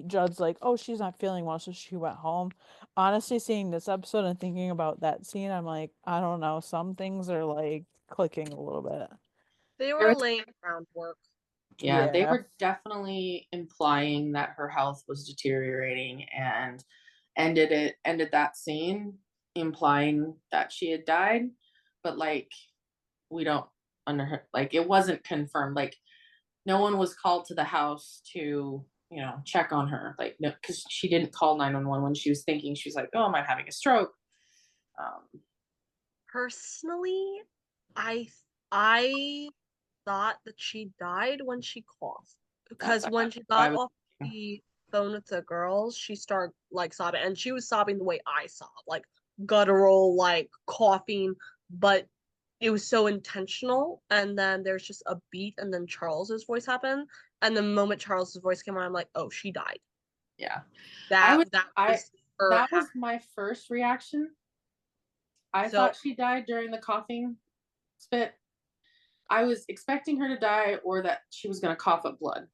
Judd's like, "Oh, she's not feeling well, so she went home." Honestly, seeing this episode and thinking about that scene, I'm like, I don't know. Some things are like clicking a little bit. They There were was- laying groundwork. Yeah, they Yeah. were definitely implying that her health was deteriorating and ended that scene implying that she had died, but like we don't like it wasn't confirmed. Like no one was called to the house to, check on her. Like no, because she didn't call 911 when she was thinking she was like, oh, am I having a stroke? Um, Personally, I I thought that she died when she coughed that's because when she I got was off the phone with the girls, she started like sobbing, and she was sobbing the way I sob, like guttural, like coughing, but it was so intentional. And then there's just a beat, and then Charles's voice happened, and the moment Charles's voice came on, I'm like, oh, she died. yeah. That I was her. that was my first reaction. I So thought she died during the coughing spit. I was expecting her to die or that she was going to cough up blood.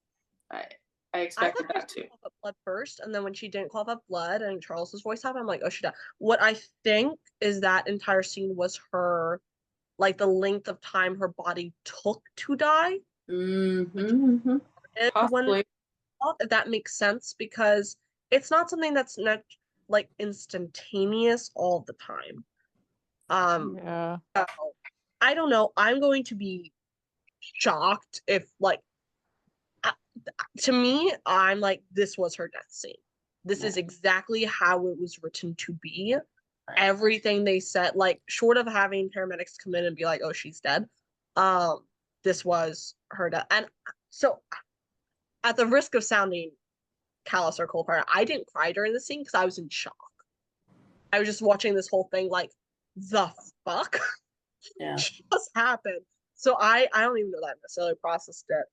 I I I expected thought she was that too. gonna cough up blood first, and then when she didn't cough up blood and Charles's voice happened, I'm like, oh, she died. What I think is that entire scene was her, like the length of time her body took to die. Mm-hmm. When Possibly. if that makes sense, because it's not something that's not like instantaneous all the time. Yeah. So, I don't know. I'm going to be shocked if like uh, to me, I'm like, this was her death scene. This Yeah. is exactly how it was written to be. Right. Everything they said, like short of having paramedics come in and be like, oh, she's dead. Um, this was her death. And so at the risk of sounding callous or cold hearted, I didn't cry during the scene because I was in shock. I was just watching this whole thing like, the fuck Yeah. just happened. So I don't even know that I necessarily processed it.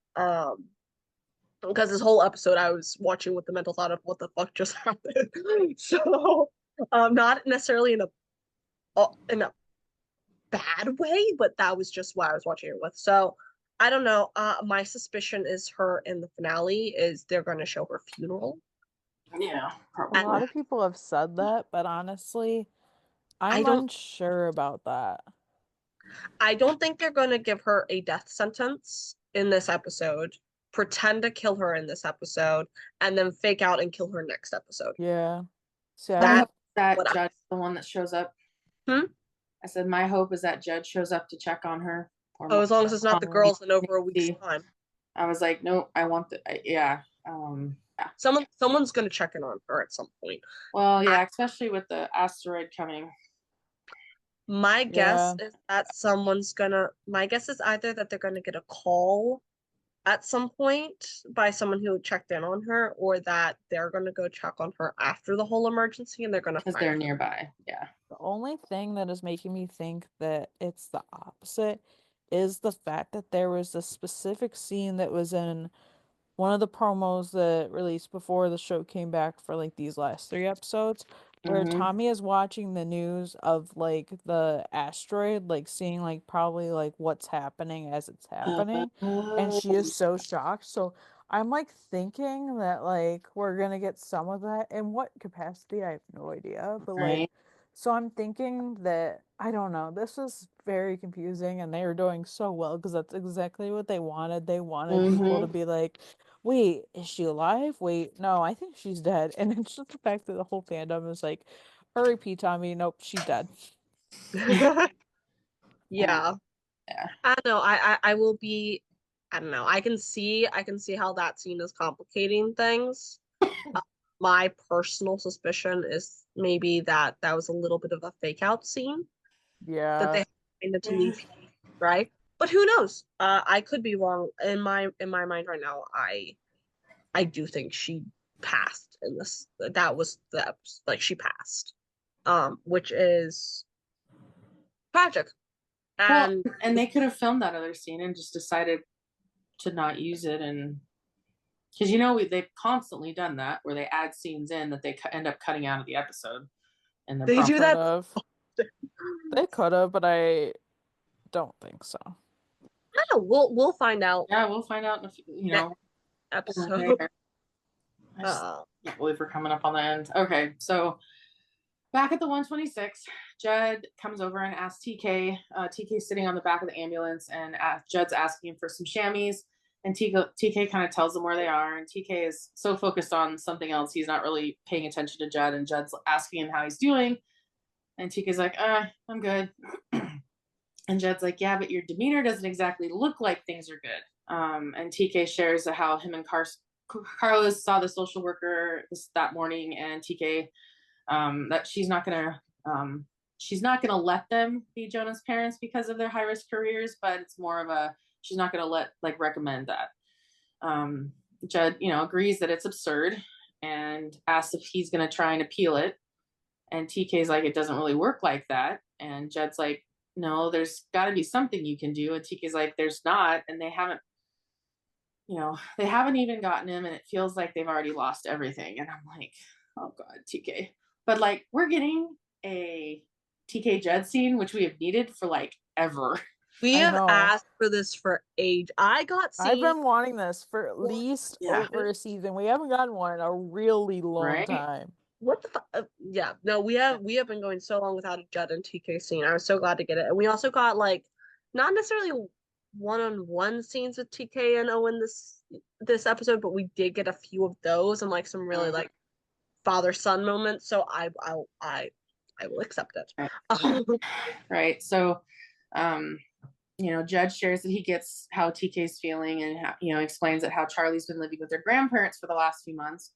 Because this whole episode I was watching with the mental thought of what the fuck just happened. So not necessarily in a bad way, but that was just what I was watching it with. So I don't know. My suspicion is her in the finale is they're gonna show her funeral. Yeah. A lot Probably. of people have said that, but honestly, I I'm don't unsure about that. I don't think they're gonna give her a death sentence in this episode, pretend to kill her in this episode, and then fake out and kill her next episode. Yeah. See, My That's hope is that what Judge is the one that shows up. Hmm? I said my hope is that Judge shows up to check on her. Oh, as long as it's not the girls in over a week's See. time. I was like, no, I want the yeah. Yeah. Someone's gonna check in on her at some point. Well, yeah, especially with the asteroid coming. My guess Yeah. is that my guess is either that they're gonna get a call at some point by someone who checked in on her, or that they're gonna go check on her after the whole emergency and they're gonna Because find they're her. nearby. Yeah. The only thing that is making me think that it's the opposite is the fact that there was a specific scene that was in one of the promos that released before the show came back for like these last 3 episodes, where Mhm. Tommy is watching the news of like the asteroid, like seeing like probably like what's happening as it's happening, and she is so shocked. So I'm like thinking that like we're gonna get some of that. In what capacity, I have no idea. But like, Right. so I'm thinking that I don't know. This is very confusing, and they are doing so well because that's exactly what they wanted. They wanted people to Mhm. be like, wait, is she alive? Wait, no, I think she's dead. And it's just the fact that the whole fandom is like, R.I.P. Tommy, nope, she's dead. Yeah. Yeah. I don't know. I will be. I don't know. I can see how that scene is complicating things. My personal suspicion is maybe that was a little bit of a fake out scene that Yeah. they had to leave, right? But who knows? I could be wrong. In my mind right now, I do think she passed in this. That was the like she passed, which is tragic. Well, And and they could have filmed that other scene and just decided to not use it, and because they've constantly done that where they add scenes in that they end up cutting out of the episode and the they do promo. Could that. have. They could have, but I don't think so. I don't know. We'll find out Yeah, we'll find out in a few, next episode. I just can't believe we're coming up on the end. Okay, so back at the 126, Judd comes over and asks TK. TK's sitting on the back of the ambulance, and Judd's asking him for some chamois. And TK kind of tells them where they are. And TK is so focused on something else, he's not really paying attention to Judd. And Judd's asking him how he's doing. And TK's like, I'm good. And Judd's like, yeah, but your demeanor doesn't exactly look like things are good. And TK shares how him and Carlos saw the social worker that morning, and TK that she's not gonna let them be Jonah's parents because of their high risk careers, but it's more of a she's not gonna recommend that. Judd, agrees that it's absurd and asks if he's gonna try and appeal it. And TK's like, it doesn't really work like that. And Judd's like, no, there's got to be something you can do. And TK's like, there's not. And they haven't even gotten him. And it feels like they've already lost everything. And I'm like, oh God, TK. But like, we're getting a TK Judd scene, which we have needed for like ever. We I have know. asked for this for age. I've been wanting this for at Well, least yeah. over a season. We haven't gotten one in a really long Right? time. what the yeah, no, we have been going so long without a Judd and TK scene. I was so glad to get it. And we also got like not necessarily one-on-one scenes with TK and Owen this episode, but we did get a few of those and like some really like father-son moments. So I will accept it. Right. Right. So Judge shares that he gets how TK's feeling, and how, explains that how Charlie's been living with their grandparents for the last few months.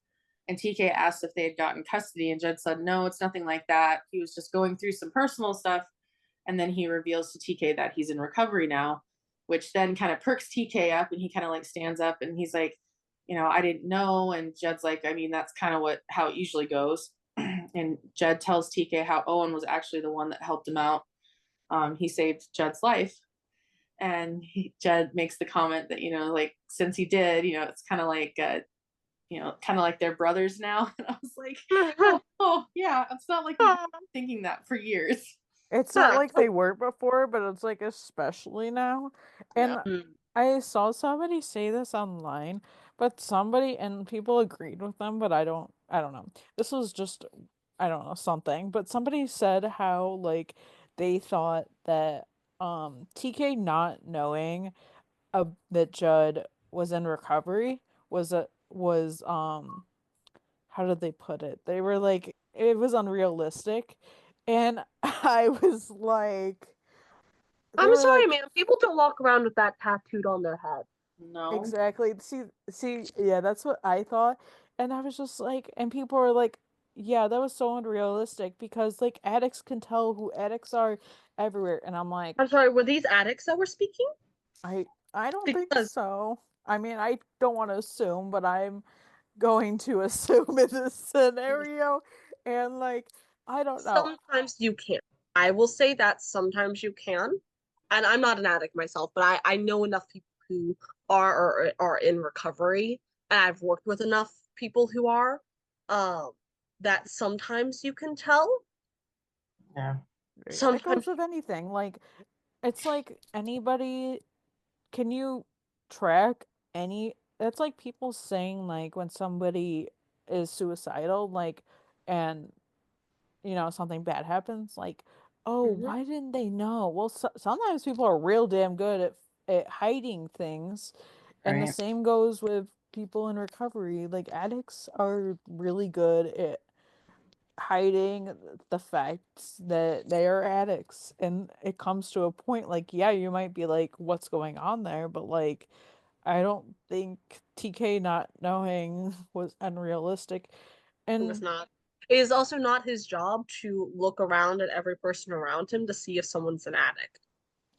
And TK asked if they had gotten custody, and Judd said, no, it's nothing like that. He was just going through some personal stuff. And then he reveals to TK that he's in recovery now, which then kind of perks TK up, and he kind of like stands up and he's like, I didn't know. And Judd's like, I mean, that's kind of how it usually goes. And Judd tells TK how Owen was actually the one that helped him out. He saved Judd's life. And Judd makes the comment that, like, since he did, it's kind of like, they're brothers now. And I was like, oh yeah, it's not like we've been thinking that for years. It's not like they weren't before, but it's like especially now. And Yeah. I saw somebody say this online, but somebody and people agreed with them, but I don't know. This was just I don't know, something, but somebody said how like they thought that TK not knowing that Judd was in recovery was how did they put it? They were like it was unrealistic. And I was like they I'm were sorry, like man. People don't walk around with that tattooed on their head. No. exactly. See, yeah, that's what I thought. And I was just like, and people were like, yeah, that was so unrealistic because like addicts can tell who addicts are everywhere. And I'm like, I'm sorry, were these addicts that were speaking? I don't think Because so. I mean, I don't want to assume, but I'm going to assume in this scenario. And like, I don't know. sometimes you can. I will say that sometimes you can. and I'm not an addict myself, but I know enough people who are in recovery, and I've worked with enough people who are, that sometimes you can tell. Yeah. It Sometimes, goes with anything. Like, it's like anybody, can you track any, it's like people saying like when somebody is suicidal, like, and something bad happens, like, oh, Mhm. why didn't they know? Well, sometimes people are real damn good at hiding things, and the Right. same goes with people in recovery. Like, addicts are really good at hiding the facts that they are addicts, and it comes to a point, like, yeah, you might be like, what's going on there, but like, I don't think TK not knowing was unrealistic. it was And not. It is also not his job to look around at every person around him to see if someone's an addict.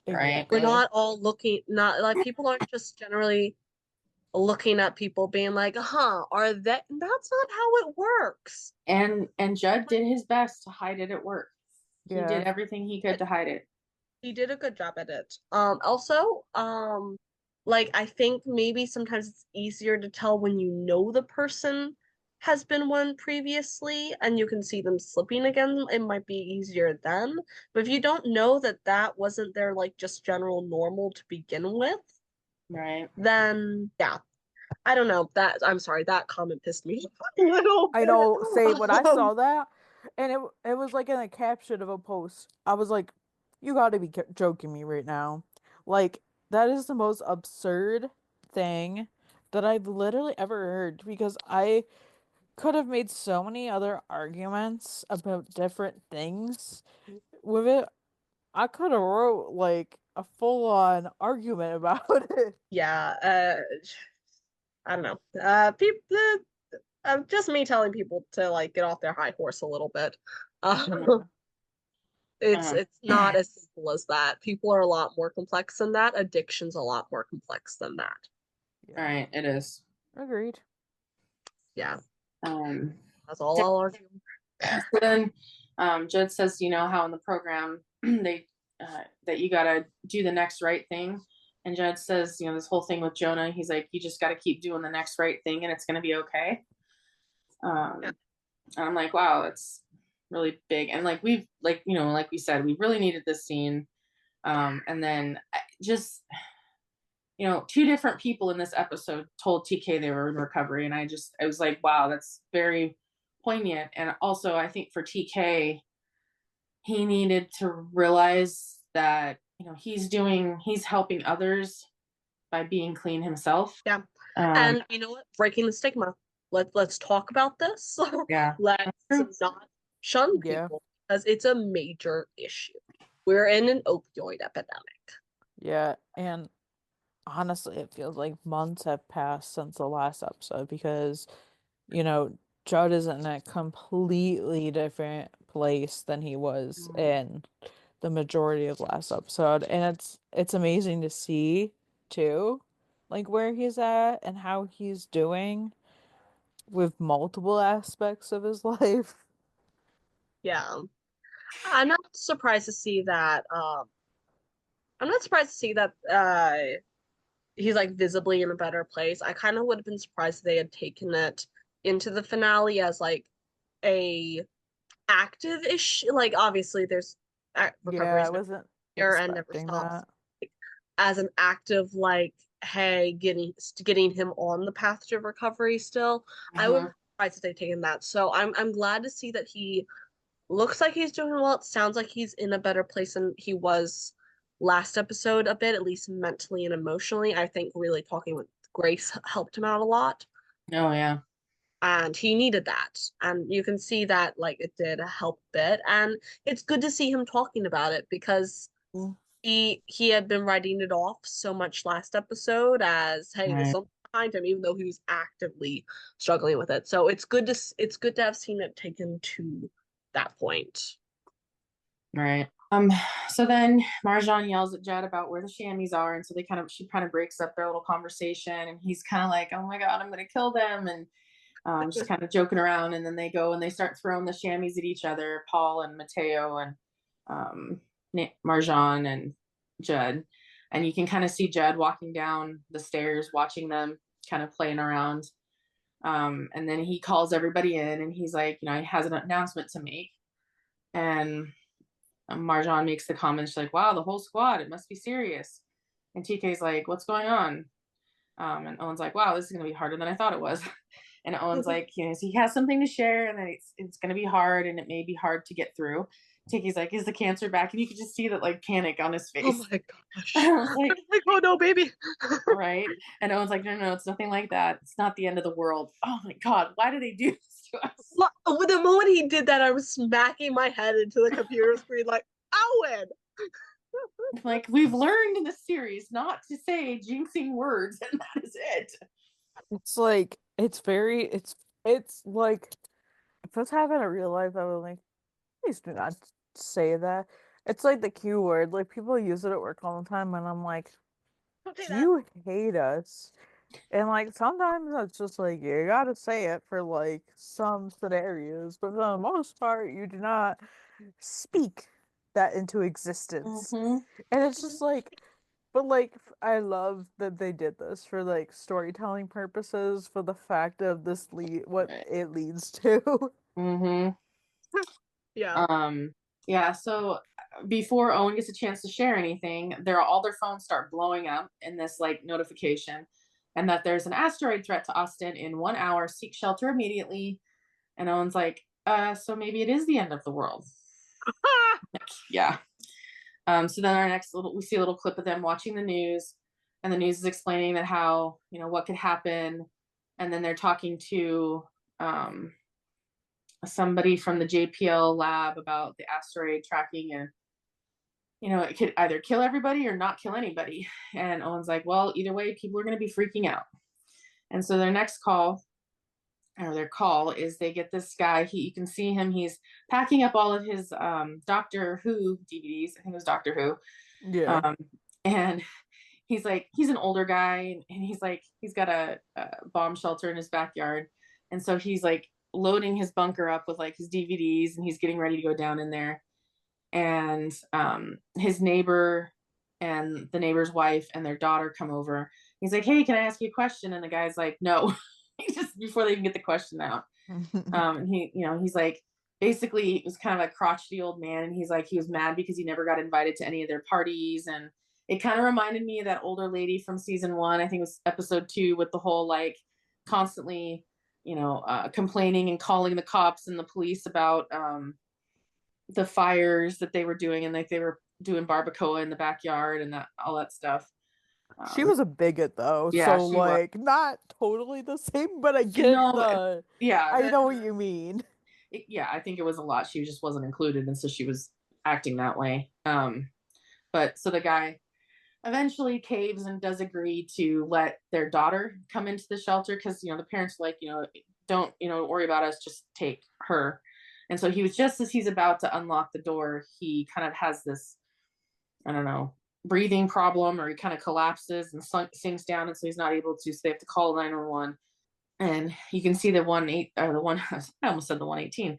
Right. We're exactly. not all looking, not like people aren't just generally looking at people being like, huh, are that, that's not how it works. And Judd did his best to hide it at work. He did Yeah. everything he could to hide it. He did a good job at it. Also, like I think maybe sometimes it's easier to tell when you know the person has been one previously and you can see them slipping again. It might be easier then. But if you don't know that that wasn't their like just general normal to begin with, Right. then yeah, I don't know. That I'm sorry, that comment pissed me off a little I bit. know, say when I saw that, and it was like in a caption of a post. I was like, "You got to be joking me right now!" Like, that is the most absurd thing that I've literally ever heard, because I could have made so many other arguments about different things with it. I could have wrote like a full on argument about it. Yeah, I don't know. People, just me telling people to like get off their high horse a little bit. Yeah, It's not as simple as that. People are a lot more complex than that. Addiction's a lot more complex than that. All yeah, right, it is. agreed. Yeah, Um, that's all I'll argue. so then Judd says, how in the program they that you gotta do the next right thing. And Judd says, this whole thing with Jonah, he's like, you just gotta keep doing the next right thing and it's gonna be okay. Yeah. And I'm like, wow, that's really big. And like we've like we said, we really needed this scene. And then just two different people in this episode told TK they were in recovery, and I was like, wow, that's very poignant. And also, I think for TK, he needed to realize that he's helping others by being clean himself. Yeah. Um, And you know what? Breaking the stigma. Let's talk about this. yeah, Let's true. not shun Yeah, people because it's a major issue. We're in an opioid epidemic. yeah, and honestly, it feels like months have passed since the last episode, because, you know, Judd is in a completely different place than he was in the majority of last episode. And it's amazing to see too, like, where he's at and how he's doing with multiple aspects of his life. Yeah. I'm not surprised to see that. I'm not surprised to see that he's like visibly in a better place. I kind of would have been surprised if they had taken it into the finale as like a active ish. Like obviously there's recovery Yeah, I is never wasn't here and never expecting stops. that. As an active like, hey, getting him on the path to recovery still. I would be surprised if they'd taken that. So I'm glad to see that he looks like he's doing well. It sounds like he's in a better place than he was last episode a bit, at least mentally and emotionally. I think really talking with Grace helped him out a lot. Oh yeah. And he needed that. And you can see that like it did help a bit. And it's good to see him talking about it because Mm. he had been writing it off so much last episode as hey, there's Right. something behind him, even though he was actively struggling with it. So it's good to have seen it taken to that point. Right. So then Marjan yells at Judd about where the chamois are, and so she kind of breaks up their little conversation, and he's kind of like, oh my god, I'm gonna kill them, and just kind of joking around, and then they go and they start throwing the chamois at each other, Paul and Mateo and Marjan, and Judd, and you can kind of see Judd walking down the stairs, watching them kind of playing around. And then he calls everybody in, and he's like, he has an announcement to make. And Marjan makes the comment, she's like, wow, the whole squad, it must be serious. And TK's like, what's going on? And Owen's like, wow, this is going to be harder than I thought it was. And Owen's like, so he has something to share, and then it's going to be hard, and it may be hard to get through. TK's like, is the cancer back? And you could just see that like panic on his face. Oh my gosh. I was like, oh no, baby. right. And Owen's like, no, it's nothing like that. It's not the end of the world. Oh my God, why do they do this to us? With the moment he did that, I was smacking my head into the computer screen like, Owen! Like, we've learned in this series not to say jinxing words, and that is it. It's like, it's like, if I was having a real life, I would like, please do not say that. It's like the Q word. Like, people use it at work all the time, and I'm like, do you hate us? And like, sometimes it's just like, you gotta say it for like some scenarios, but for the most part, you do not speak that into existence. Mm-hmm. And it's just like, but like, I love that they did this for like storytelling purposes, for the fact of this what it leads to. Mm-hmm. Yeah. Yeah, so before Owen gets a chance to share anything, all their phones start blowing up in this like notification, and that there's an asteroid threat to Austin in 1 hour. Seek shelter immediately. And Owen's like, so maybe it is the end of the world. Yeah. So then we see a little clip of them watching the news, and the news is explaining that how, what could happen. And then they're talking to somebody from the JPL lab about the asteroid tracking, and it could either kill everybody or not kill anybody. And Owen's like, well, either way, people are going to be freaking out. And so their call is they get this guy. You can see him. He's packing up all of his Doctor Who DVDs. I think it was Doctor Who. Yeah. And he's an older guy, and he's got a bomb shelter in his backyard. And so he's like loading his bunker up with like his DVDs, and he's getting ready to go down in there. And his neighbor and the neighbor's wife and their daughter come over. He's like, hey, can I ask you a question? And the guy's like, no. Just before they even get the question out. And he's like, basically it was kind of a crotchety old man, and he's like, he was mad because he never got invited to any of their parties. And it kind of reminded me of that older lady from season 1, I think it was episode 2, with the whole like constantly complaining and calling the cops and the police about the fires that they were doing, and like they were doing barbacoa in the backyard and all that stuff. She was a bigot though, yeah, so like not totally the same, but I get I know what you mean. I think it was a lot. She just wasn't included, and so she was acting that way. But so the guy eventually caves and does agree to let their daughter come into the shelter, because the parents were like, don't worry about us, just take her. And so he was, just as he's about to unlock the door, he kind of has this, I don't know, breathing problem, or he kind of collapses and sinks down, and so he's not able to, so they have to call 911. And you can see I almost said the 118.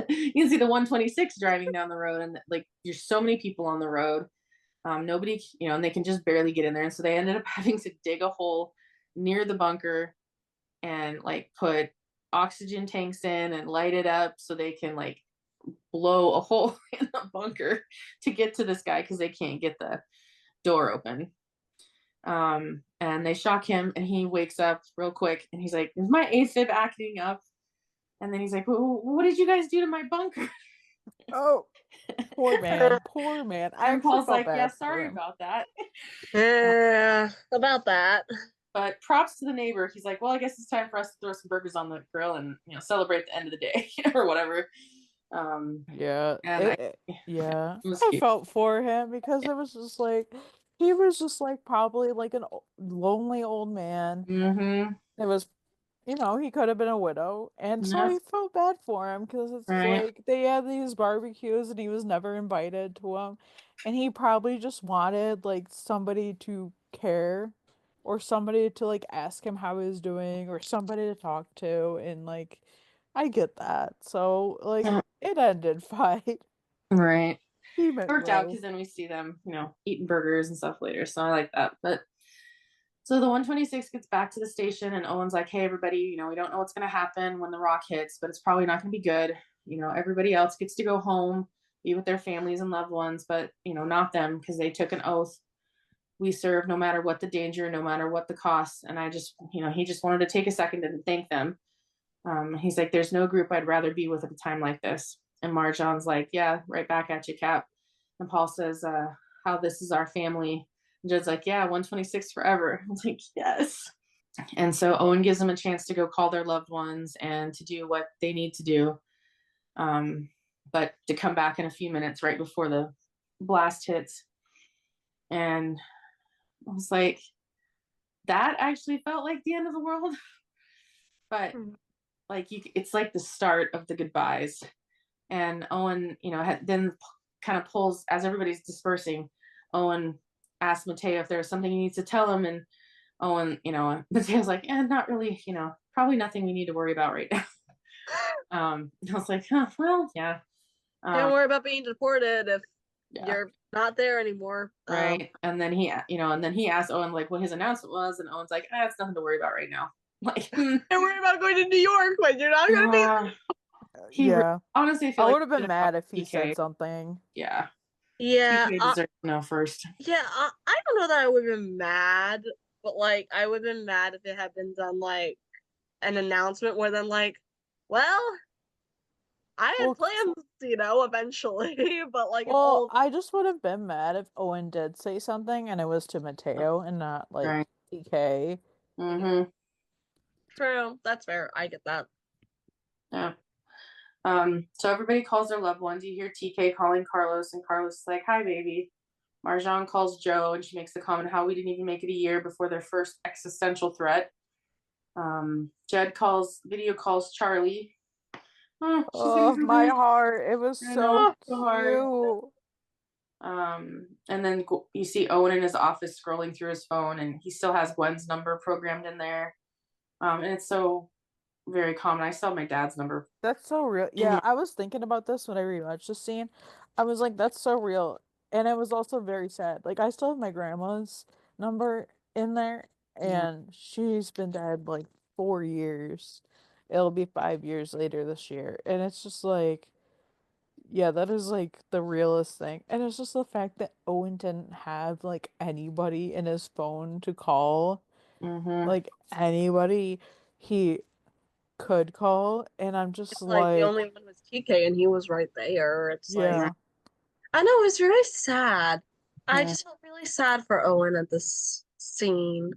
You can see the 126 driving down the road, and like there's so many people on the road, nobody, and they can just barely get in there. And so they ended up having to dig a hole near the bunker and like put oxygen tanks in and light it up so they can like blow a hole in the bunker to get to this guy, because they can't get the door open. And they shock him, and he wakes up real quick, and he's like, is my AFib acting up? And then he's like, well, what did you guys do to my bunker? Oh, poor man. And Paul's like, yeah, sorry about that. Yeah, about that. But props to the neighbor. He's like, well, I guess it's time for us to throw some burgers on the grill and celebrate the end of the day or whatever. Yeah. Yeah. I felt for him, because it was just like, he was just like probably like a lonely old man. Mm-hmm. It was, he could have been a widow, and so I felt bad for him, because it's like they had these barbecues and he was never invited to them, and he probably just wanted like somebody to care, or somebody to like ask him how he was doing, or somebody to talk to, and like I get that. So like it ended fine. Right. He It meant worked out well. because then we see them, eating burgers and stuff later. So I like that. But so the 126 gets back to the station and Owen's like, hey, everybody, we don't know what's going to happen when the rock hits, but it's probably not going to be good. Everybody else gets to go home, be with their families and loved ones, but, not them because they took an oath. We serve no matter what the danger, no matter what the cost. And I just, he just wanted to take a second and thank them. He's like, there's no group I'd rather be with at a time like this. And Marjan's like, yeah, right back at you, Cap. And Paul says, how this is our family. And Jed's like, yeah, 126 forever. I was like, yes. And so Owen gives them a chance to go call their loved ones and to do what they need to do. But to come back in a few minutes right before the blast hits. And I was like, that actually felt like the end of the world. But it's like the start of the goodbyes. And Owen, then kind of pulls, as everybody's dispersing, Owen asks Mateo if there's something he needs to tell him. And Owen, Mateo's like, not really, probably nothing we need to worry about right now. I was like, well, yeah. Don't worry about being deported if you're not there anymore. Right. And then he asked Owen like what his announcement was, and Owen's like, it's nothing to worry about right now. Like, don't worry about going to New York when you're not going to be. Honestly, I feel I like would have been mad if he said something. Yeah. Yeah. TK deserves to know first. Yeah, I don't know that I would have been mad, but like I would have been mad if it had been done like an announcement where then like, well, I had plans, eventually, but like I just would have been mad if Owen did say something and it was to Mateo and not like TK. Mm-hmm. True, that's fair. I get that. Yeah. So everybody calls their loved ones. You hear TK calling Carlos, and Carlos is like, hi, baby. Marjan calls Joe, and she makes the comment how we didn't even make it a year before their first existential threat. Jed video calls Charlie. Oh, my heart. It was so cute. And then you see Owen in his office scrolling through his phone, and he still has Gwen's number programmed in there. And it's so very common. I still have my dad's number. That's so real. Yeah, I was thinking about this when I rewatched the scene. I was like, that's so real. And it was also very sad. Like, I still have my grandma's number in there, and she's been dead like 4 years. It'll be 5 years later this year. And it's just like, yeah, that is like the realest thing. And it's just the fact that Owen didn't have like anybody in his phone to call. Like, anybody he could call, and I'm just it's like the only one was TK and he was right there. It's like I know, it was really sad. I just felt really sad for Owen at this scene.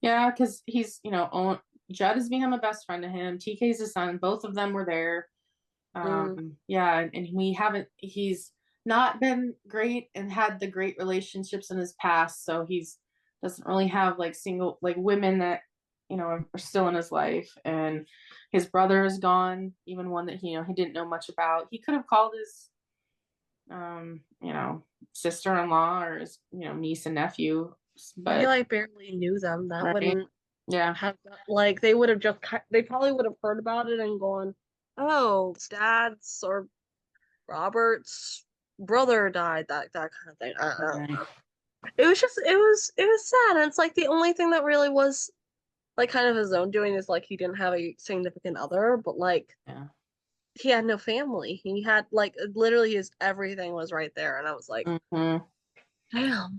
Yeah, because he's, Judd has become a best friend to him. TK's his son. Both of them were there. Yeah, and he's not been great and had the great relationships in his past. So he's doesn't really have like single, like women that, are still in his life. And his brother is gone, even one that, he didn't know much about. He could have called his, sister-in-law or his, niece and nephew, but he like barely knew them. That wouldn't have like they would have they probably would have heard about it and gone, oh, Dad's or Robert's brother died, that kind of thing. It was just it was sad, and it's like the only thing that really was like kind of his own doing is like he didn't have a significant other, but like he had no family. He had like literally his everything was right there, and I was like, damn.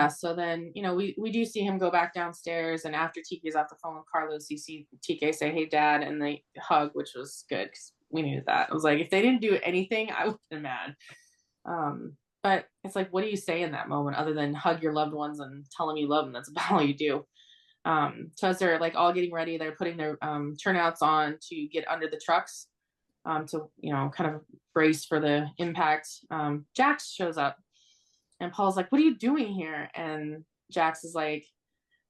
So then, we do see him go back downstairs, and after TK's off the phone with Carlos, you see TK say, hey, Dad, and they hug, which was good because we needed that. I was like, if they didn't do anything, I would have been mad. But it's like, what do you say in that moment other than hug your loved ones and tell them you love them? That's about all you do. So as they're like all getting ready, they're putting their turnouts on to get under the trucks to, kind of brace for the impact. Jax shows up. And Paul's like, what are you doing here? And Jax is like,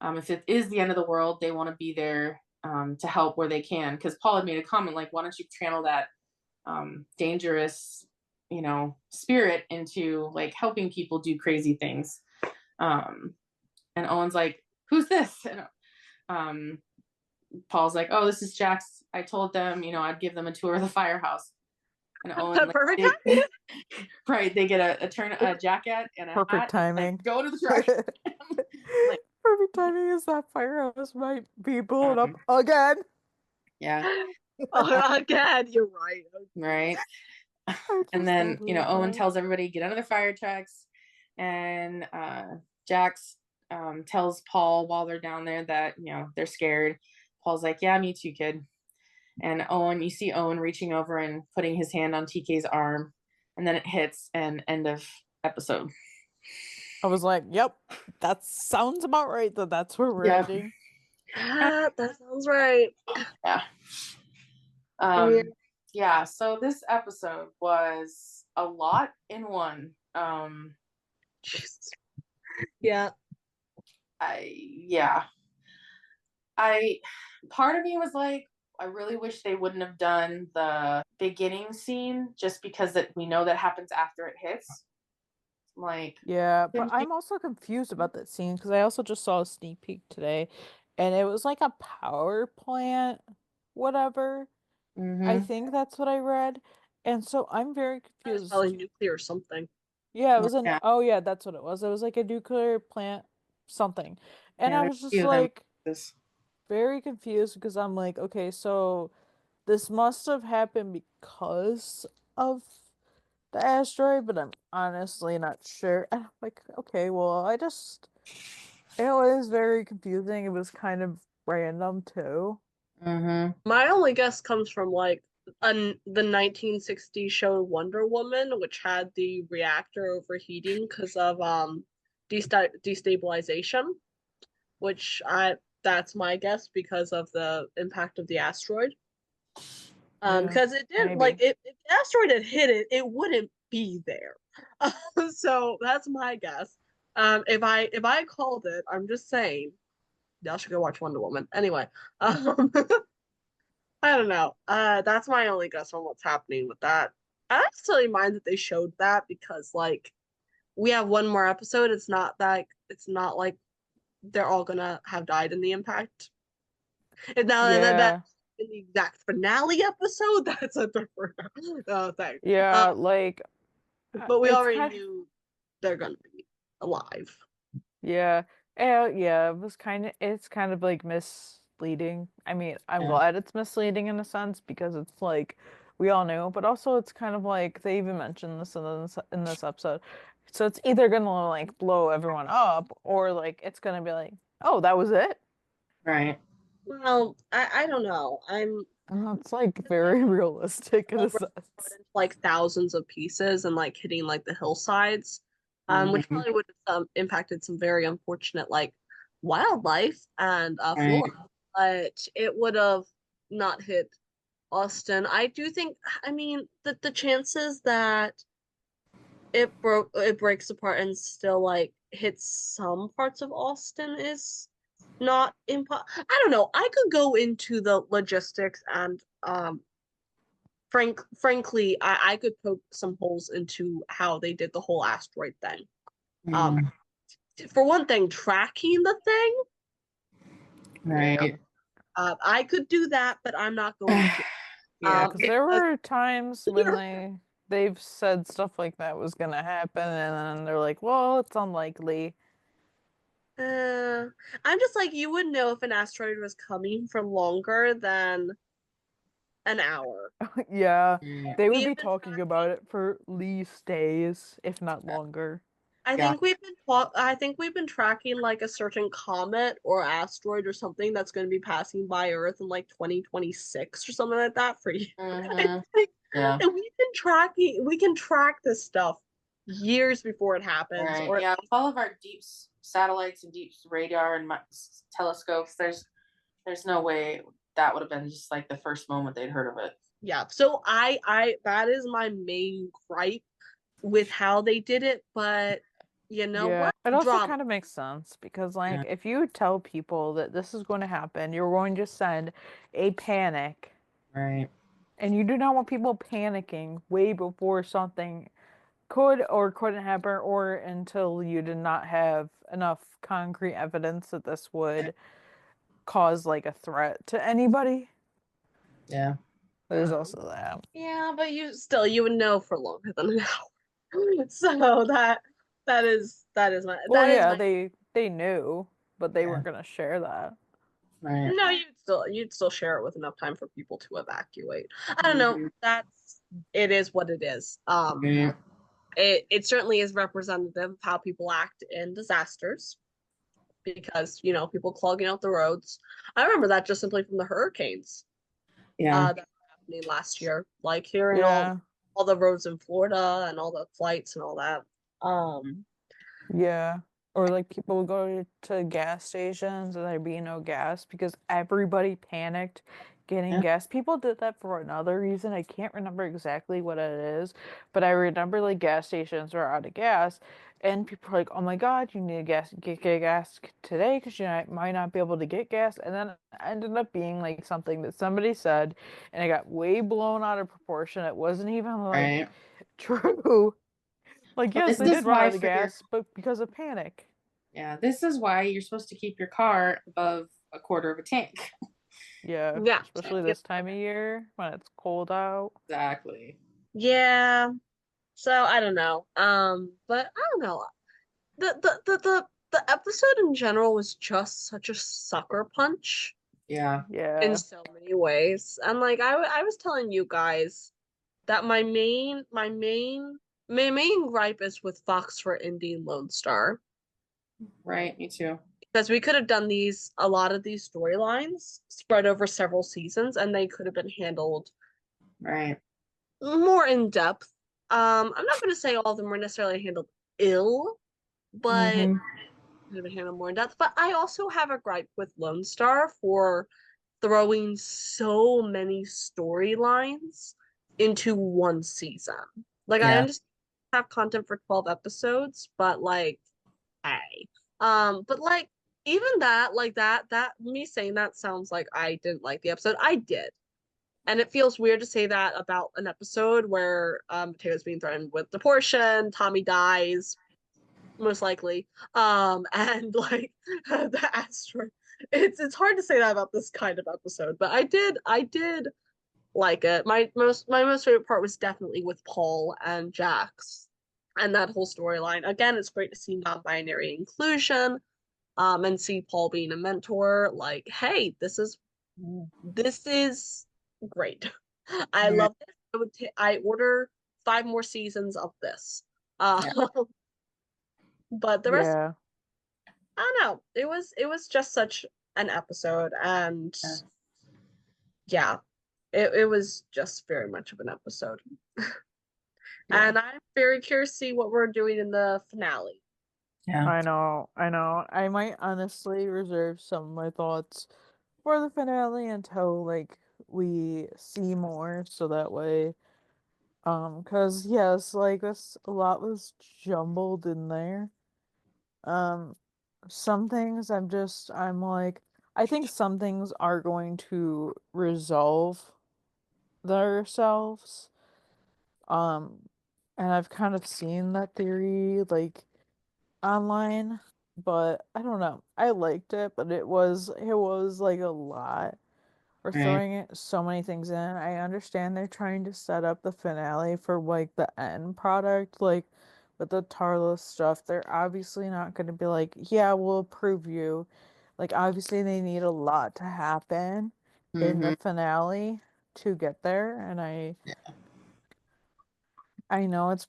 if it is the end of the world, they want to be there to help where they can. Because Paul had made a comment like, why don't you channel that dangerous, spirit into like helping people do crazy things. And Owen's like, who's this? And Paul's like, oh, this is Jax. I told them, I'd give them a tour of the firehouse. And Owen, Perfect like, right, they get a jacket and a Perfect hat. And, timing. like, go to the trash. Like, Perfect timing is that firehouse might be blown up again. yeah. Oh, again, you're right. Right. I And just then, thought you know, of Owen that. tells everybody get under the fire trucks, and Jax tells Paul while they're down there that, you know, they're scared. Paul's like, yeah, me too, kid. And you see Owen reaching over and putting his hand on TK's arm, and then it hits, and end of episode. I was like, yep, that sounds about right. That's where we're Yep. ending. That sounds right. Yeah. Yeah. Yeah, so this episode was a lot in one. Jesus. Yeah. Part of me was like, I really wish they wouldn't have done the beginning scene, just because we know that happens after it hits. Like, Yeah, but I'm also confused about that scene because I also just saw a sneak peek today, and it was like a power plant, whatever. I think that's what I read. And so I'm very It's probably confused. nuclear or something. Yeah, it was Yeah. oh yeah, that's what it was. It was like a nuclear plant something. And Yeah, I there's was a just few of them. like very confused because I'm like, okay, so this must have happened because of the asteroid, but I'm honestly not sure. And I'm like, okay, well, it was very confusing. It was kind of random too. Mm-hmm. My only guess comes from like the 1960s show Wonder Woman, which had the reactor overheating because of destabilization, which I that's my guess because of the impact of the asteroid. Yeah, Because it didn't maybe. like if the asteroid had hit it, it wouldn't be there. So that's my guess. If I called it, I'm just saying, y'all should go watch Wonder Woman. Anyway, um, I don't know. That's my only guess on what's happening with that. I don't necessarily mind that they showed that because like we have one more episode. It's not like they're all gonna have died in the impact. And now that Yeah. in the exact finale episode, that's a different thing. Yeah, like But we it's already kind of knew they're gonna be alive. yeah. Yeah, it's kind of like misleading. I mean, I'm Yeah. glad it's misleading in a sense because it's like we all knew, but also it's kind of like they even mentioned this in this episode. So it's either gonna like blow everyone up or like it's gonna be like, oh, that was it. Right. Well, I don't know. And that's like very realistic in a Over sense. into like thousands of pieces and like hitting like the hillsides, which Mm-hmm. probably would have impacted some very unfortunate like wildlife and Right. flora, but it would have not hit Austin. I do think, I mean, the chances that it breaks apart and still like hits some parts of Austin is not I don't know. I could go into the logistics and frankly, I could poke some holes into how they did the whole asteroid thing. Mm-hmm. For one thing, tracking the thing, Right. I could do that, but I'm not going to. Yeah, because there Because were times when they've said stuff like that was gonna happen, and then they're like, "Well, it's unlikely." I'm just like you wouldn't know if an asteroid was coming for longer than an hour. Yeah, they would We've be been talking about tracking. it for at least days, if not longer. Yeah. I think we've been tracking like a certain comet or asteroid or something that's going to be passing by Earth in like 2026 or something like that for years. Mm-hmm. Yeah. And we can track this stuff years before it happens. Right. Or Yeah. With all of our deep satellites and deep radar and telescopes, there's no way that would have been just like the first moment they'd heard of it. yeah. So I that is my main gripe with how they did it, but you know Yeah, what? it also Drama. kind of makes sense because, Yeah. like, if you tell people that this is going to happen, you're going to send a panic, Right. and you do not want people panicking way before something could or couldn't happen, or until you did not have enough concrete evidence that this would cause like a threat to anybody. Yeah. There's also that. Yeah, but you would know for longer than an hour. So that is my Well, that is yeah, my they knew, but they Yeah. weren't gonna share that. Right. no, you'd still share it with enough time for people to evacuate. I don't know. It is what it is. Yeah. It certainly is representative of how people act in disasters because, people clogging out the roads. I remember that just simply from the hurricanes Yeah. that were happening last year, like hearing Yeah, all the roads in Florida and all the flights and all that. yeah. Or like people would go to gas stations and there'd be no gas because everybody panicked getting Yeah. gas. People did that for another reason. I can't remember exactly what it is, but I remember like gas stations were out of gas and people were like, "Oh my God, you need get gas today because might not be able to get gas." And then it ended up being like something that somebody said and it got way blown out of proportion. It wasn't even like Right. true. Like, Well, yes, this they is did run why out of gas, but because of panic. this is why you're supposed to keep your car above a quarter of a tank. Yeah, Yeah. especially this time of year when it's cold out. Exactly. Yeah. So I don't know. But I don't know. The episode in general was just such a sucker punch Yeah. in Yeah, so many ways. And like I was telling you guys that my main gripe is with Fox for Indy Lone Star. Right. Me too. Because we could have done a lot of these storylines spread over several seasons, and they could have been handled Right. more in depth. I'm not going to say all of them were necessarily handled ill, but Mm-hmm. could have been handled more in depth. But I also have a gripe with Lone Star for throwing so many storylines into one season. Like I Yeah. understand have content for 12 episodes, but like, hey. But like even that, like that me saying that sounds like I didn't like the episode. I did. And it feels weird to say that about an episode where Taylor's being threatened with deportation, Tommy dies, most likely. And like the asteroid. It's hard to say that about this kind of episode, but I did like it. My most favorite part was definitely with Paul and Jax and that whole storyline. Again, it's great to see non-binary inclusion, and see Paul being a mentor. Like, hey, this is great. I Right. love this. I order 5 more seasons of this. Yeah. But the rest, yeah, I don't know. It was just such an episode, and Yeah. yeah, it was just very much of an episode. Yeah. And I'm very curious to see what we're doing in the finale. Yeah. I know, I know. I might honestly reserve some of my thoughts for the finale until like we see more, so that way, because yes, like this a lot was jumbled in there. Um, some things I'm like, I think some things are going to resolve themselves. Um, and I've kind of seen that theory like online, but I don't know. I liked it, but it was like a lot. We're Right. throwing so many things in. I understand they're trying to set up the finale for like the end product, like with the Tarlos stuff. They're obviously not going to be like, yeah, we'll approve you. Like obviously they need a lot to happen in the Mm-hmm. finale to get there, and I know it's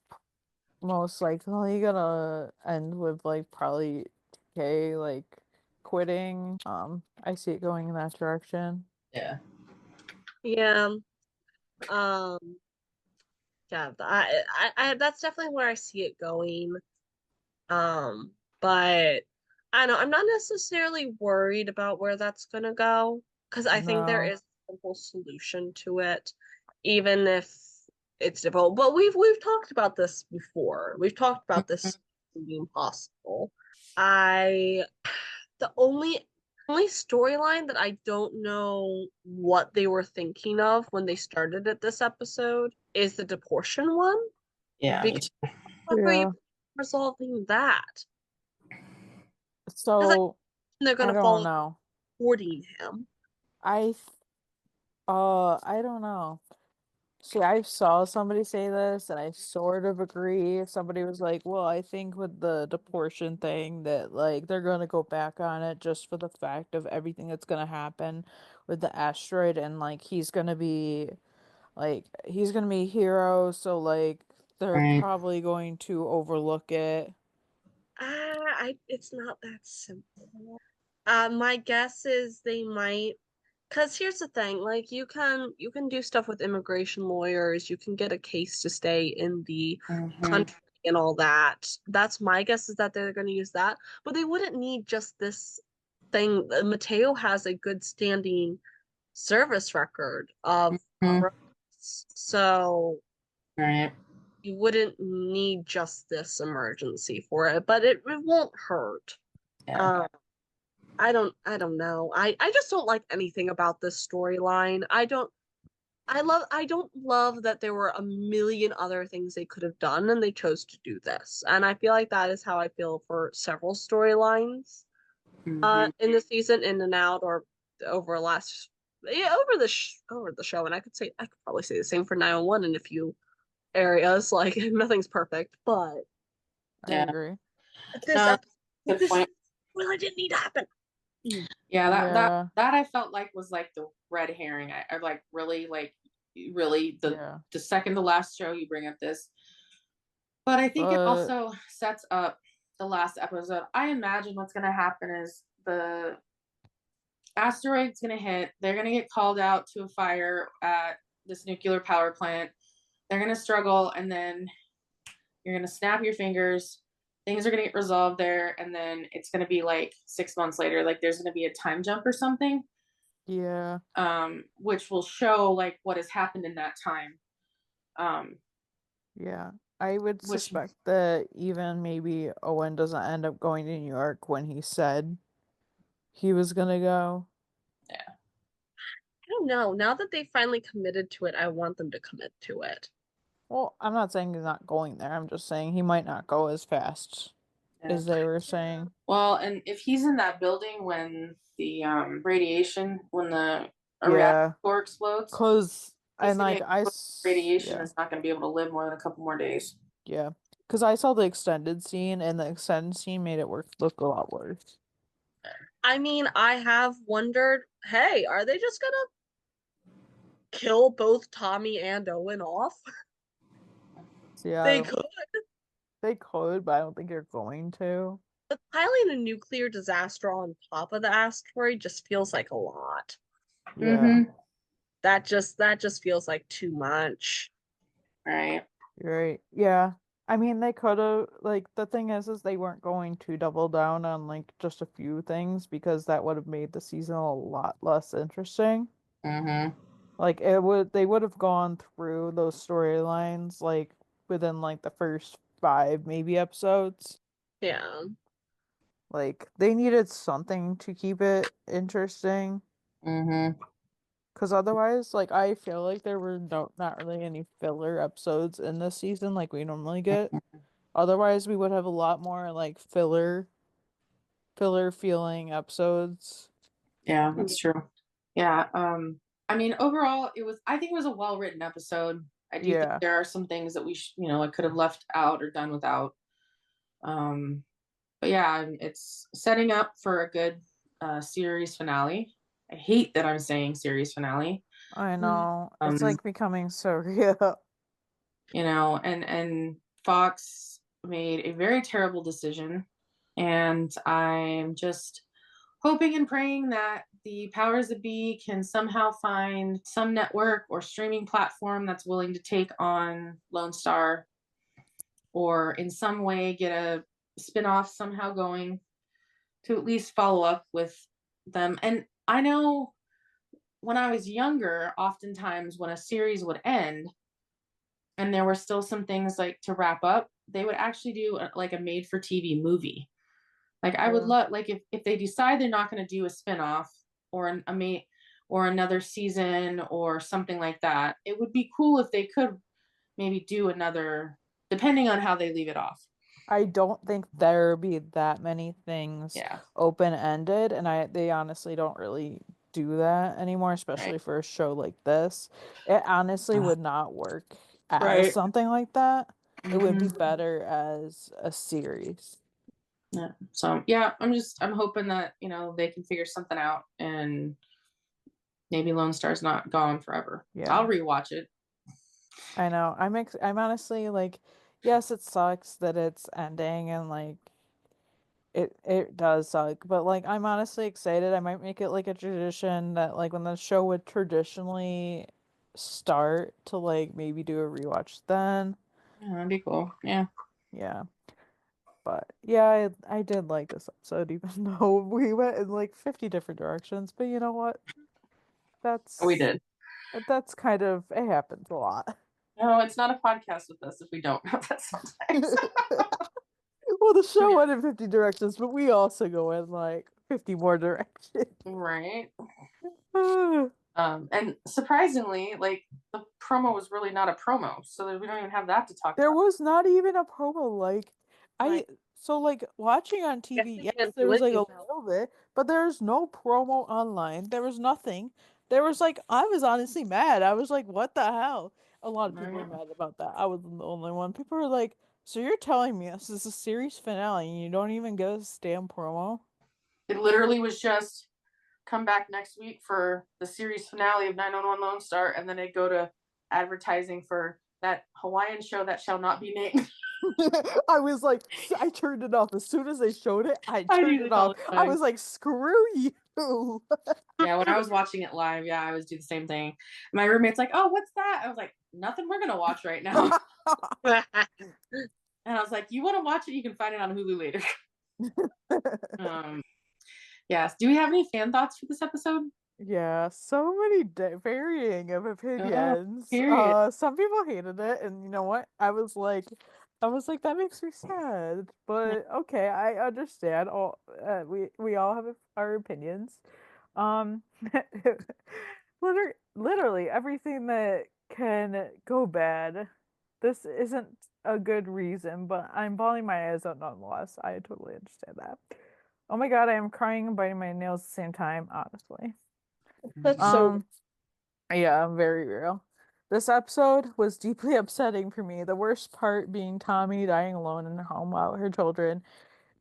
most likely gonna end with like probably TK like quitting. I see it going in that direction. Yeah. Yeah. Um. Yeah. That's definitely where I see it going. But I don't know. I'm not necessarily worried about where that's gonna go because I think there No. is a simple solution to it, even if it's difficult. But we've talked about this before. We've talked about this being possible. I the only storyline that I don't know what they were thinking of when they started at this episode is the deportation one. Yeah. Me Because too. how are you Yeah. resolving that? Because So they're I gonna don't fall know. supporting him. I I don't know. See, I saw somebody say this and I sort of agree. Somebody was like, well, I think with the deportation thing that like they're gonna go back on it just for the fact of everything that's gonna happen with the asteroid and like he's gonna be a hero, so like they're Right. probably going to overlook it. It's not that simple. My guess is they might, because here's the thing, like you can do stuff with immigration lawyers, you can get a case to stay in the Mm-hmm. country and all that. That's my guess is that they're going to use that, but they wouldn't need just this thing. Mateo has a good standing service record of Mm-hmm. arrests, so Right. you wouldn't need just this emergency for it, but it won't hurt. Yeah. Um, I don't know. I just don't like anything about this storyline. I don't love that there were a million other things they could have done and they chose to do this. And I feel like that is how I feel for several storylines Mm-hmm. in the season, in and out, or over last yeah, over the show. And I could probably say the same for 901 in a few areas. Like nothing's perfect, but I Yeah. agree. this No, episode good this point. really didn't need to happen. Yeah, Yeah, that I felt like was like the red herring. I like really yeah. the second to last show you bring up this. But I think it But also sets up the last episode. I imagine what's gonna happen is the asteroid's gonna hit, they're gonna get called out to a fire at this nuclear power plant. They're gonna struggle, and then you're gonna snap your fingers. Things are gonna get resolved there, and then it's gonna be like 6 months later. Like there's gonna be a time jump or something, yeah, which will show like what has happened in that time. Um, yeah. I would which suspect that even maybe Owen doesn't end up going to New York when he said he was gonna go. yeah, I don't know. Now that they finally committed to it, I want them to commit to it. Well, I'm not saying he's not going there. I'm just saying he might not go as fast yeah. as they were saying. Well, and if he's in that building when the radiation, when the a Yeah, reactor explodes, cause he's and gonna like get I, exposed to radiation. yeah, Is not gonna be able to live more than a couple more days. yeah, cause I saw the extended scene and the extended scene made it work look a lot worse. I mean, I have wondered, hey, are they just gonna kill both Tommy and Owen off? So yeah, I They don't. could. They could, but I don't think they're going to. But piling a nuclear disaster on top of the asteroid just feels like a lot. Yeah, Mm-hmm. That just feels like too much. Right. you're right. Yeah. I mean, they could have, like, the thing is they weren't going to double down on, like, just a few things because that would have made the season a lot less interesting. Mm-hmm. Like, they would have gone through those storylines, like, within, like, the first five, maybe episodes. Yeah. Like, they needed something to keep it interesting. Mm-hmm. Because otherwise, like, I feel like there were not really any filler episodes in this season like we normally get. Otherwise, we would have a lot more like filler feeling episodes. Yeah, that's true. Yeah. I mean, overall, I think it was a well written episode. I do think Yeah, there are some things that I could have left out or done without. Um, but yeah, it's setting up for a good series finale. I hate that I'm saying series finale. I know. It's Um, like becoming so real. and Fox made a very terrible decision, and I'm just hoping and praying that the powers that be can somehow find some network or streaming platform that's willing to take on Lone Star, or in some way get a spin-off somehow going to at least follow up with them. And I know when I was younger, oftentimes when a series would end and there were still some things like to wrap up, they would actually do like a made for TV movie. Like I would Yeah. love, like if they decide they're not going to do a spinoff or or another season or something like that, it would be cool if they could maybe do another, depending on how they leave it off. I don't think there be that many things Yeah. open ended, and they honestly don't really do that anymore, especially for a show like this. It honestly would not work as Right. something like that. It would be Mhm. better as a series. Yeah. So yeah, I'm hoping that, they can figure something out and maybe Lone Star's not gone forever. Yeah. I'll rewatch it. I know. I'm honestly like, yes, it sucks that it's ending and like it does suck, but like I'm honestly excited. I might make it like a tradition that like when the show would traditionally start to like maybe do a rewatch then. Yeah, that'd be cool. Yeah. Yeah. But yeah, I did like this episode even though we went in like 50 different directions, but you know what? We That's did. that's kind of it happens a lot. No, it's not a podcast with us if we don't know that sometimes. Well, the show went in 50 directions, but we also go in like 50 more directions. Right. And surprisingly, like the promo was really not a promo, so we don't even have that to talk There about. was not even a promo. Like, Right. so like watching on Guess TV, they yes, can't there do was like a anything. little bit, but there's no promo online. There was nothing. There was like, I was honestly mad. I was like, what the hell? A lot of people were Right. mad about that. I wasn't the only one. People were like, so you're telling me this is a series finale and you don't even get a damn promo? It literally was just come back next week for the series finale of 911 Lone Star, and then they go to advertising for that Hawaiian show that shall not be named. I was like, I turned it off as soon as they showed it. I I turned do it this all off. the I time. was like, screw you. Yeah, when I was watching it live, yeah, I always do the same thing. My roommate's like, "Oh, what's that?" I was like, "Nothing. We're gonna watch right now." And I was like, "You want to watch it? You can find it on Hulu later." Yes. Do we have any fan thoughts for this episode? Yeah, so many varying of Oh, opinions. period. Some people hated it, and you know what? I was like, that makes me sad. But okay, I understand. All we all have our opinions. Um, literally everything that can go bad. This isn't a good reason, but I'm bawling my eyes out nonetheless. I totally understand that. Oh my God, I am crying and biting my nails at the same time, honestly. That's so. Um, yeah, very real. This episode was deeply upsetting for me. The worst part being Tommy dying alone in her home while her children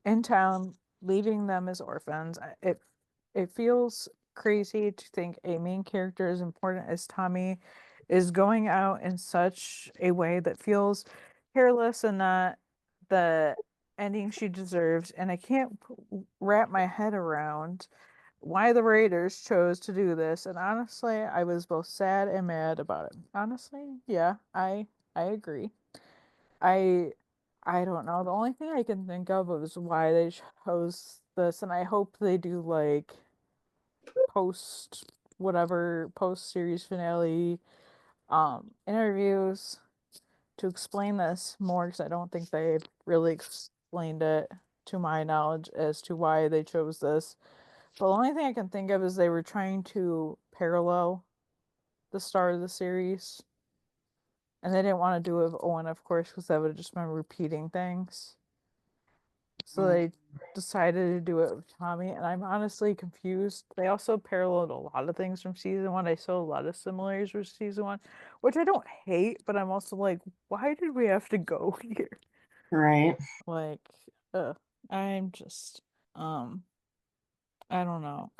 in town, leaving them as orphans. It feels crazy to think a main character as important as Tommy is going out in such a way that feels careless and not the ending she deserves. And I can't wrap my head around why the Raiders chose to do this. And honestly, I was both sad and mad about it. Honestly, yeah, I agree. I I don't know. The only thing I can think of is why they chose this, and I hope they do like post post series finale interviews to explain this more because I don't think they really explained it to my knowledge as to why they chose this. But the only thing I can think of is they were trying to parallel the start of the series, and they didn't want to do it with Owen, of course, because that would have just been repeating things. So they decided to do it with Tommy, and I'm honestly confused. They also paralleled a lot of things from season one. I saw a lot of similarities with season one, which I don't hate, but I'm also like, why did we have to go here? Right. Like, I'm just, I don't know.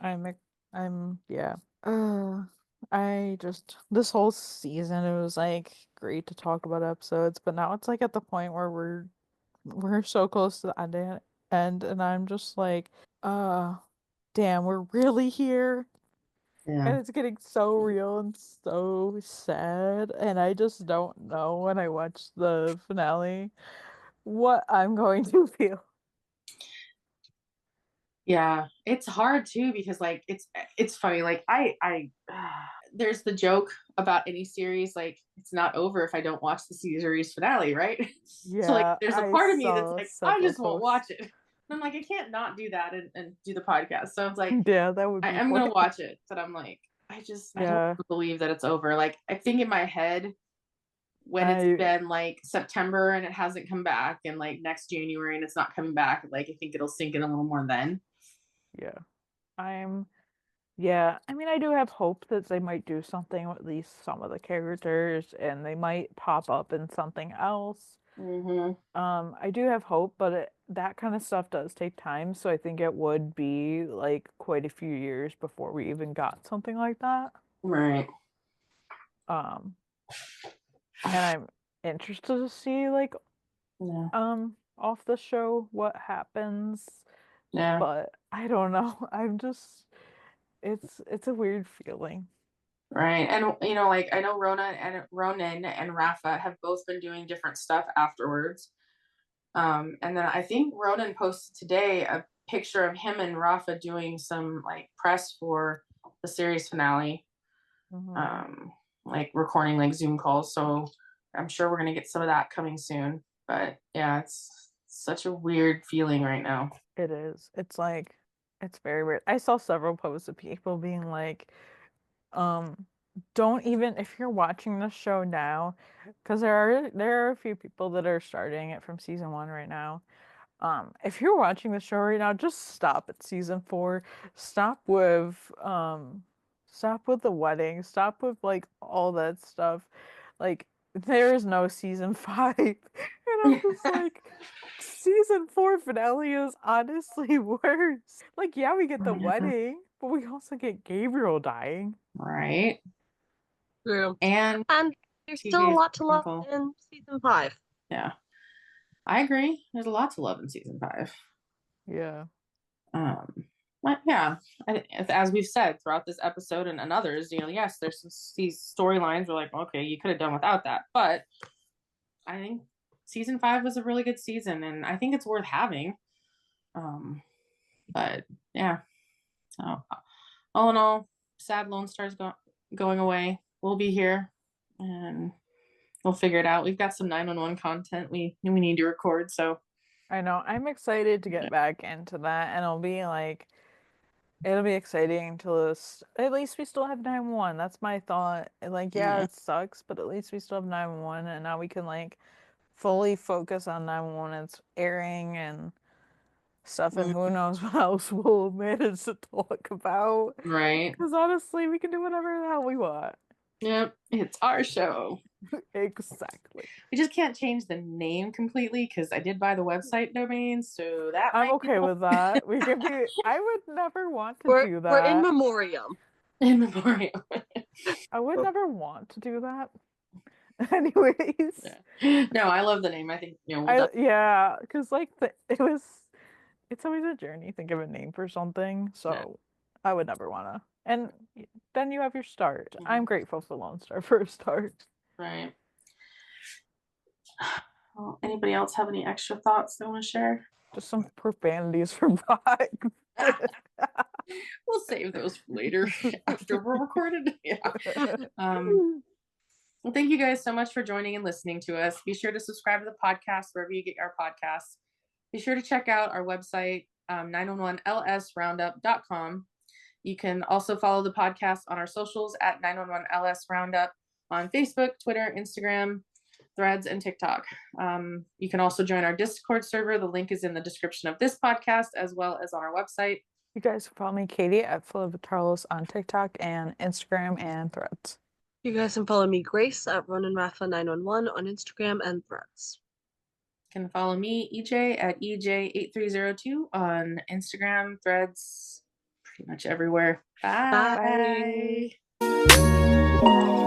Yeah. I just this whole season it was like great to talk about episodes, but now it's like at the point where we're so close to the end, and I'm just like, uh, damn, we're really here. And Yeah. it's getting so real and so sad. And I just don't know when I watch the finale what I'm going to feel. Yeah, it's hard too because like it's funny. Like I there's the joke about any series like it's not over if I don't watch the series finale, right? So like Yeah, there's a I part of me that's saw like I several just won't posts. watch it. And I'm like I can't not do that and do the podcast. So it's like Yeah, that would be I'm fun. gonna watch it, but I'm like I don't Yeah, believe that it's over. Like I think in my head when it's I been like September and it hasn't come back and like next January and it's not coming back, like I think it'll sink in a little more then. yeah. I'm Yeah, I mean, I do have hope that they might do something with at least some of the characters, and they might pop up in something else. Mm-hmm. I do have hope, but that kind of stuff does take time, so I think it would be like quite a few years before we even got something like that. Right. Um, and I'm interested to see like Yeah. off the show what happens, Yeah. but I don't know. I'm just it's a weird feeling. Right. And like I know Ronan and Rafa have both been doing different stuff afterwards. And then I think Ronan posted today a picture of him and Rafa doing some like press for the series finale. Mhm. Like recording like Zoom calls. So I'm sure we're gonna get some of that coming soon. But yeah, it's such a weird feeling right now. It is. It's like it's very weird. I saw several posts of people being like, um, don't even if you're watching the show now, because there are a few people that are starting it from season 1 right now. If you're watching the show right now, just stop at season 4. Stop with stop with the wedding. Stop with like all that stuff. Like there is no season 5. And I'm just like season 4 finale is honestly worse. Like yeah, we get the wedding, but we also get Gabriel dying. Right. True. And And there's still a TJ's lot to love uncle. in season 5. Yeah. I agree. There's a lot to love in season 5. Yeah. But yeah, as we've said throughout this episode and others, yes, there's these storylines we're like, okay, you could have done without that. But I think season 5 was a really good season, and I think it's worth having. But yeah, so all in all, sad Lone Star's going away. We'll be here, and we'll figure it out. We've got some 911 content we need to record, so I know. I'm excited to get back into that, and it'll be exciting to at least we still have 911. That's my thought. Like, yeah, yeah. it sucks, but at least we still have 911, and now we can like fully focus on 911. It's airing and stuff, and who knows what else we'll manage to talk about. Right. Because honestly, we can do whatever the hell we want. Yep, it's our show. Exactly. We just can't change the name completely because I did buy the website domain, so that I'm might okay with that. We can be. I would never want to do We're in that. memoriam. in memoriam. I would never want to do that. Anyways. Yeah. No, I love the name. I think we'll yeah, because like it's always a journey. Think of a name for something. So I would never wanna. And then you have your start. I'm grateful for Lone Star for a start. Right. Well, anybody else have any extra thoughts they want to share? Just some profanities from Vibes. We'll save those for later after we're recorded. Yeah. Well, thank you guys so much for joining and listening to us. Be sure to subscribe to the podcast wherever you get our podcasts. Be sure to check out our website, 911lsroundup.com. You can also follow the podcast on our socials at 911lsroundup on Facebook, Twitter, Instagram, Threads, and TikTok. You can also join our Discord server. The link is in the description of this podcast as well as on our website. You guys can follow me, Katie, at Philippatarlos on TikTok and Instagram and Threads. You guys can follow me, Grace, at RonanRafa911 on Instagram and Threads. You can follow me, EJ, at EJ8302 on Instagram, Threads, pretty much everywhere. Bye. Bye.